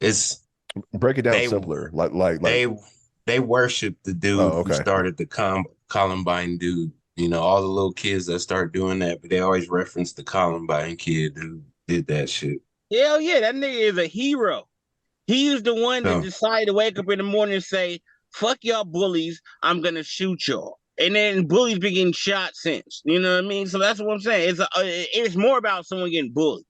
it's break it down simpler. Like they worship the dude who started the Columbine dude. All the little kids that start doing that, but they always reference the Columbine kid who did that shit. Hell yeah, that nigga is a hero. He was the one that decided to wake up in the morning and say, fuck y'all bullies, I'm gonna shoot y'all. And then bullies be getting shot since. You know what I mean? So that's what I'm saying. It's more about someone getting bullied.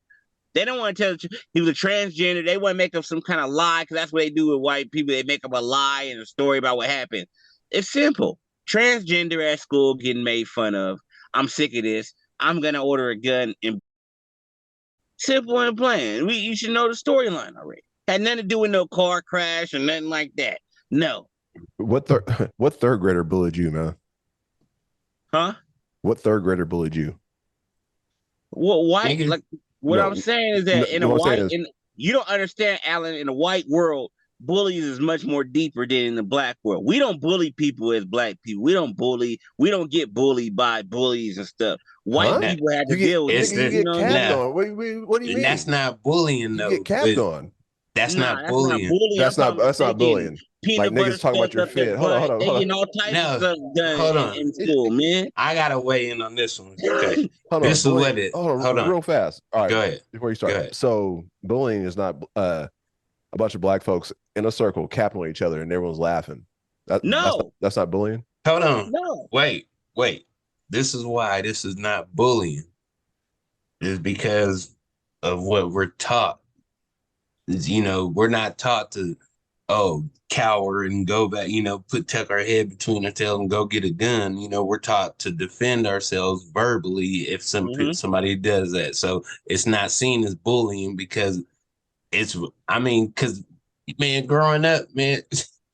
They don't want to tell you he was a transgender. They want to make up some kind of lie, because that's what they do with white people. They make up a lie and a story about what happened. It's simple. Transgender at school getting made fun of. I'm sick of this. I'm gonna order a gun. And simple and plain. You should know the storyline already. Had nothing to do with no car crash or nothing like that. No. What third grader bullied you, man? Huh? What third grader bullied you? Well, white. Like what I'm saying is that you don't understand, Alan. In a white world, bullies is much more deeper than in the black world. We don't bully people as black people. We don't get bullied by bullies and stuff. White people have to deal with it. You get capped on. What do you mean? That's not bullying, though. You get capped on. That's not bullying. That's not bullying. Like niggas talking about your fit. Hold on. All types of stuff done in school, man. I gotta weigh in on this one. Okay. Hold on. Real fast. All right. Go ahead. Before you start. So bullying is not a bunch of black folks in a circle capping on each other and everyone's laughing. That's not bullying. Hold on. No. Wait. This is why this is not bullying. It's because of what we're taught. We're not taught to cower and go back, tuck our head between our tails and go get a gun. We're taught to defend ourselves verbally if somebody does that. So it's not seen as bullying because growing up, man,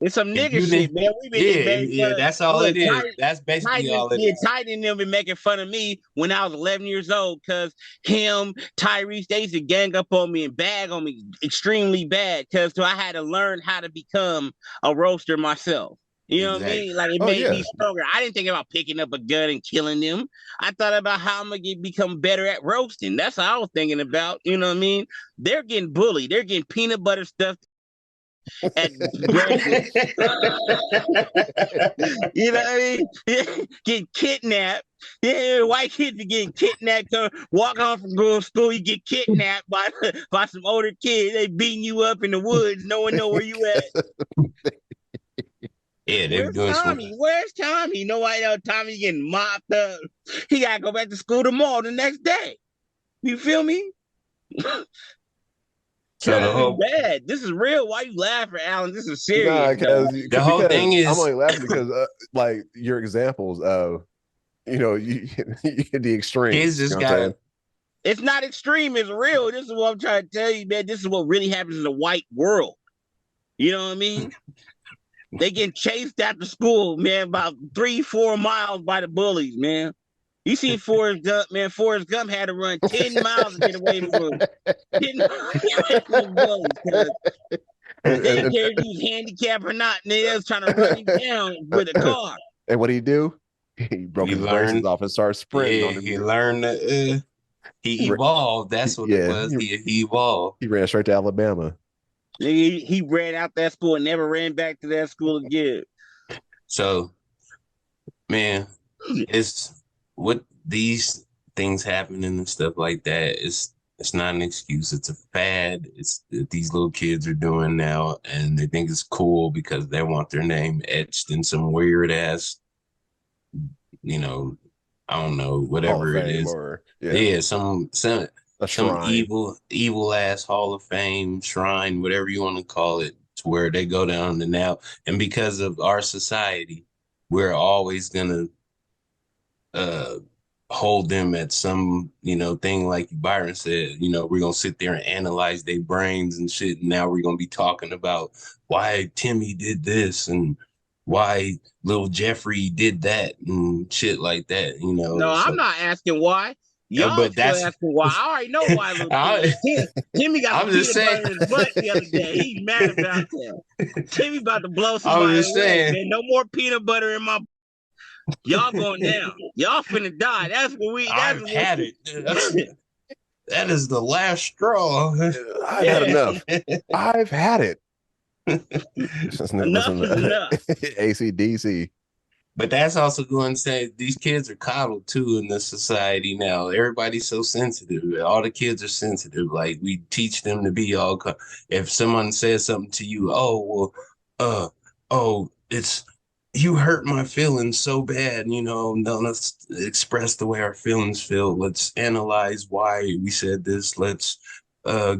It's some If nigga you shit, didn't, man. We been yeah, getting made fun yeah, of. that's all Look, it is. That's basically all it is. Titan and them been making fun of me when I was 11 years old because him, Tyrese, they used to gang up on me and bag on me extremely bad because I had to learn how to become a roaster myself. You know what I Exactly. mean? Like it Oh, made me yeah. stronger. I didn't think about picking up a gun and killing them. I thought about how I'm gonna become better at roasting. That's what I was thinking about. You know what I mean? They're getting bullied. They're getting peanut butter stuffed at breakfast. You know what I mean? Getting kidnapped. Yeah, white kids be getting kidnapped. Walk home from going to school, you get kidnapped by some older kids. They beating you up in the woods. No one know where you at. Yeah, they're Where's doing some. Tommy? Where's Tommy? Nobody know Tommy getting mopped up. He gotta go back to school tomorrow, the next day. You feel me? So the This is whole bad. This is real. Why you laughing, Alan? This is Nah, serious. Though. the whole thing I'm is only laughing because like your examples of you get the extremes. kids just You know what I'm saying? gotta. It's not extreme, it's real. This is what I'm trying to tell you, man. This is what really happens in the white world. You know what I mean? They getting chased after school, man, about 3-4 miles by the bullies, man. You see Forrest Gump, man. Forrest Gump had to run 10 miles to get away from 10 miles to get away from the bullies. Cause they didn't care if he was handicapped or not. And they was trying to run him down with a car. And what did he do? He broke He his braces learned- off and started sprinting Yeah, on him. he learned. He evolved. That's what it Yeah, was. He evolved. He ran straight to Alabama. He ran out that school and never ran back to that school again. So, man, it's what these things happening and stuff like that. It's not an excuse. It's a fad. It's that these little kids are doing now, and they think it's cool because they want their name etched in some weird ass, I don't know, Hall whatever of it Fame is. or Some a shrine. evil ass Hall of Fame shrine, whatever you want to call it, to where they go down the now. And because of our society, we're always gonna hold them at some thing like Byron said. We're gonna sit there and analyze their brains and shit. And now we're gonna be talking about why Timmy did this and why little Jeffrey did that and shit like that. No, I'm not asking why. Y'all but still that's asking why. I already know why. Timmy got I'm some just peanut saying. butter in his butt the other day. He's mad about that. Timmy about to blow I somebody was just away, saying. man. No more peanut butter in my. Y'all going down. Y'all finna die. That's what we. I've had it. That is the last straw. I've had enough. I've had it. Enough is enough. AC/DC. But that's also going to say these kids are coddled too in this society now. Everybody's so sensitive. All the kids are sensitive. Like we teach them to be all. If someone says something to you, it's you hurt my feelings so bad. No, let's express the way our feelings feel. Let's analyze why we said this. Let's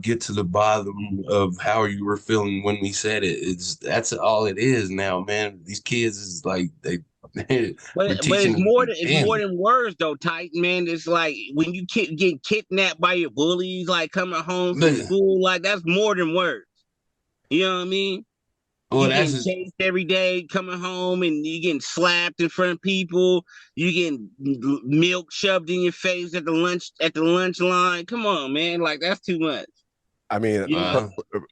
get to the bottom of how you were feeling when we said it. That's all it is now, man. These kids is like they. But it's more than words though, Titan, man. It's like when you get kidnapped by your bullies, like coming home from school, like that's more than words. You know what I mean? Well, you getting chased every day, coming home, and you getting slapped in front of people. You getting milk shoved in your face at the lunch line. Come on, man! Like that's too much. I mean,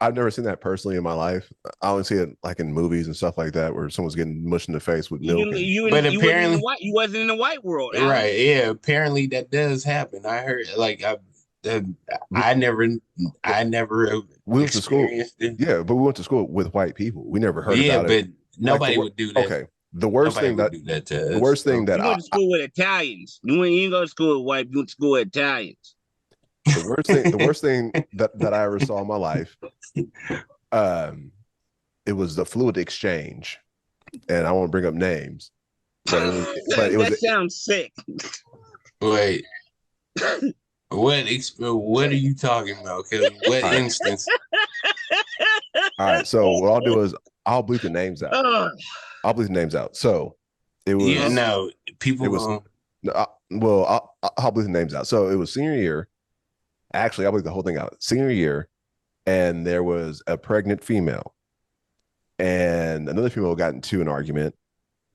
I've never seen that personally in my life. I only see it like in movies and stuff like that, where someone's getting mushed in the face with milk. Apparently, you wasn't in the white world, right? Alan. Yeah, apparently that does happen. I heard, like, I never. We went to school. Yeah, but we went to school with white people. We never heard about it. Yeah, but nobody would do that. Okay, the worst thing that the worst thing that you went to school with Italians. You didn't go to school with white. You went to school with Italians. The worst thing that I ever saw in my life, it was the fluid exchange, and I won't bring up names, but that sounds sick. Wait, what are you talking about? What instance? All right, so what I'll do is I'll bleep the names out. I'll bleep the names out. So it was people. It was I'll bleep the names out. So it was senior year. Actually, I'll bleep the whole thing out. Senior year, and there was a pregnant female. and another female got into an argument,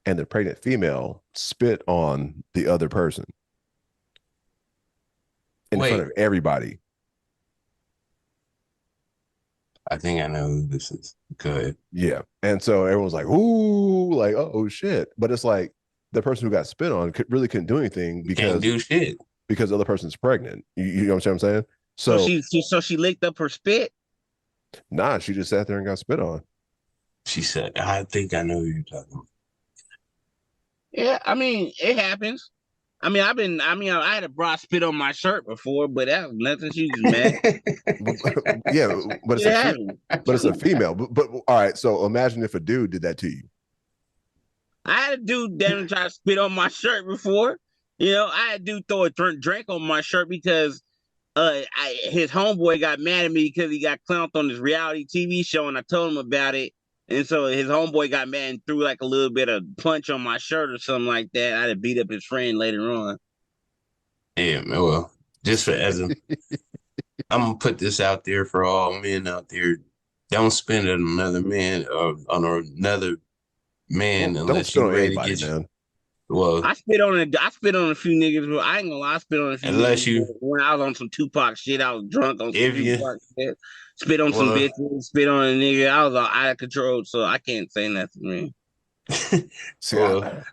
and the pregnant female spit on the other person in front Wait, of everybody. I think I know who this is. Go ahead. Yeah. And so everyone's like, ooh, like, oh shit. But it's like the person who got spit on really couldn't do anything Can't do shit. because the other person's pregnant. You know what I'm saying? So So she licked up her spit. nah, she just sat there and got spit on. She said, I think I know who you're talking about. Yeah, I mean, it happens. I had a bra spit on my shirt before, but that was nothing. She was mad. Yeah, but it's a female. But all right, so imagine if a dude did that to you. I had a dude damn try to spit on my shirt before. I had a dude throw a drink on my shirt because his homeboy got mad at me because he got clowned on this reality TV show, and I told him about it. And so his homeboy got mad and threw like a little bit of punch on my shirt or something like that. I'd have beat up his friend later on. Yeah, well, just I'm gonna put this out there for all men out there. Don't spend it on another man or on another man unless you're ready to get man. Well, I spit on a few niggas, but I ain't gonna lie, I spit on a few niggas when I was on some Tupac shit. I was drunk on some Tupac shit. Spit on some bitches, spit on a nigga. I was all out of control, so I can't say nothing, man.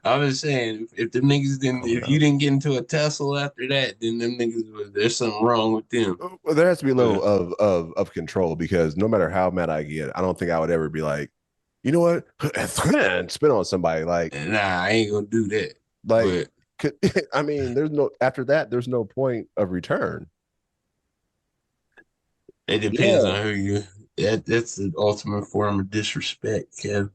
I was saying if the niggas if you didn't get into a tussle after that, then them niggas there's something wrong with them. Well, there has to be a level of control, because no matter how mad I get, I don't think I would ever be like, you know what, spit on somebody. Like, nah, I ain't gonna do that. Like, I mean, after that, there's no point of return. It depends on who you. That's the ultimate form of disrespect, Kev.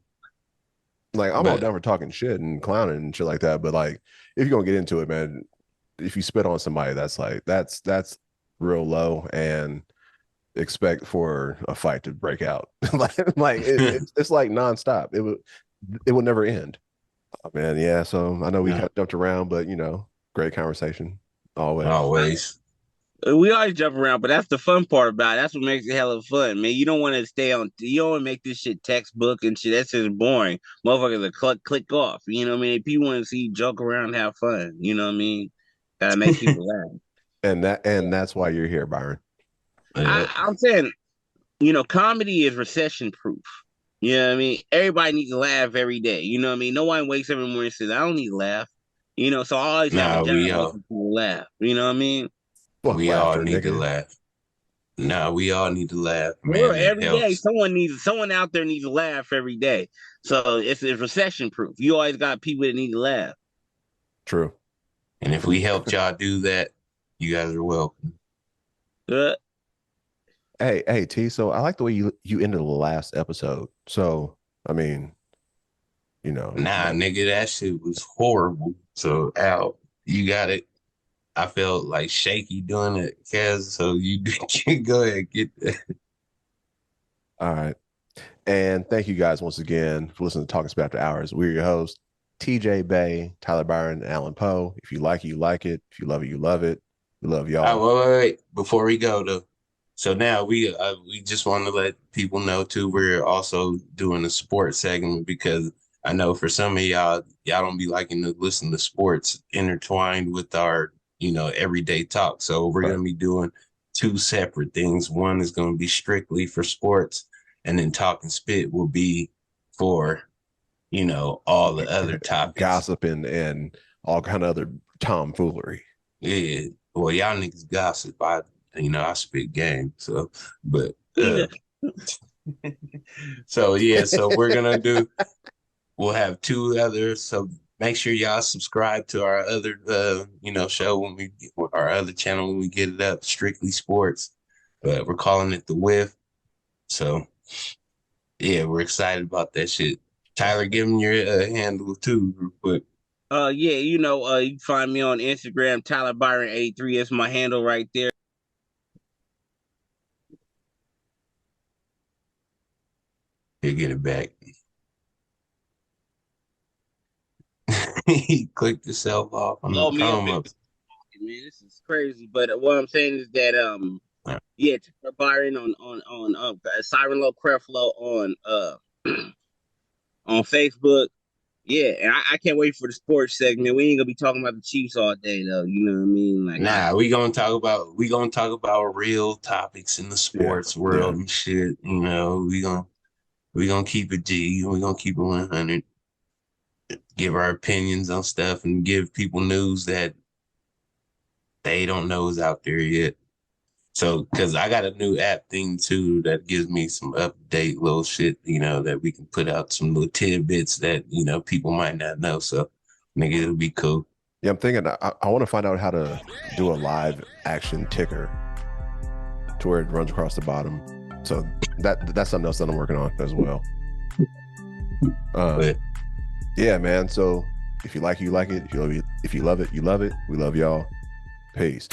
Like, I'm all down for talking shit and clowning and shit like that, but like, if you're gonna get into it, man, if you spit on somebody, that's real low, and expect for a fight to break out. It's like nonstop. It would never end. Oh, man, yeah. So I know we kind of jumped around, but great conversation. Always. We always jump around, but that's the fun part about it. That's what makes it hella fun, man. You don't want to you don't want to make this shit textbook and shit. That's just boring. Motherfuckers are click off. You know what I mean? People want to see you joke around and have fun. You know what I mean? Gotta make people laugh. And that's why you're here, Byron. I'm saying, comedy is recession proof. You know what I mean? Everybody needs to laugh every day. You know what I mean? No one wakes up in the morning and says, I don't need to laugh. So I always have a job to laugh. You know what I mean? We all need to laugh. No, we all need to laugh, man. Every day, someone out there needs to laugh every day. So it's recession proof. You always got people that need to laugh. True. And if we helped y'all do that, you guys are welcome. Hey, T. So I like the way you ended the last episode. So I mean, nah, nigga, that shit was horrible. So Al, you got it. I felt like shaky doing it, Kaz. So you can go ahead and get that. All right. And thank you guys once again for listening to Talking Spit After Hours. We're your hosts, TJ Bay, Tyler Byron, and Alan Poe. If you like it, you like it. If you love it, you love it. We love y'all. Wait. Before we go, though. So now we just want to let people know, too, we're also doing a sports segment, because I know for some of y'all don't be liking to listen to sports intertwined with our everyday talk. So we're going to be doing two separate things. One is going to be strictly for sports, and then Talking Spit will be for, all the other topics. Gossip and all kind of other tomfoolery. Yeah. Well, y'all niggas gossip. I spit game. So, but, so we're going to we'll have two others. So make sure y'all subscribe to our other, show our other channel when we get it up, Strictly Sports. We're calling it The Whiff. So, yeah, we're excited about that shit. Tyler, give them your handle too, real quick. You can find me on Instagram, Tyler Byron 83. That's my handle right there. He'll get it back. He clicked himself off on the come-up. Man, this is crazy. But what I'm saying is that Tyler Byron on Siren Low Creflo on on Facebook. Yeah, and I can't wait for the sports segment. We ain't gonna be talking about the Chiefs all day though. You know what I mean? Like, Nah, we gonna talk about real topics in the sports world and shit. You know, we gonna keep it G. We gonna keep it 100. Give our opinions on stuff and give people news that they don't know is out there yet. So, because I got a new app thing too that gives me some update little shit, you know, that we can put out some little tidbits that, you know, people might not know. So, nigga, it'll be cool. Yeah, I'm thinking I want to find out how to do a live action ticker to where it runs across the bottom. So that's something else that I'm working on as well. Yeah, man. So if you like it, you love it. If you love it, you love it. We love y'all. Peace.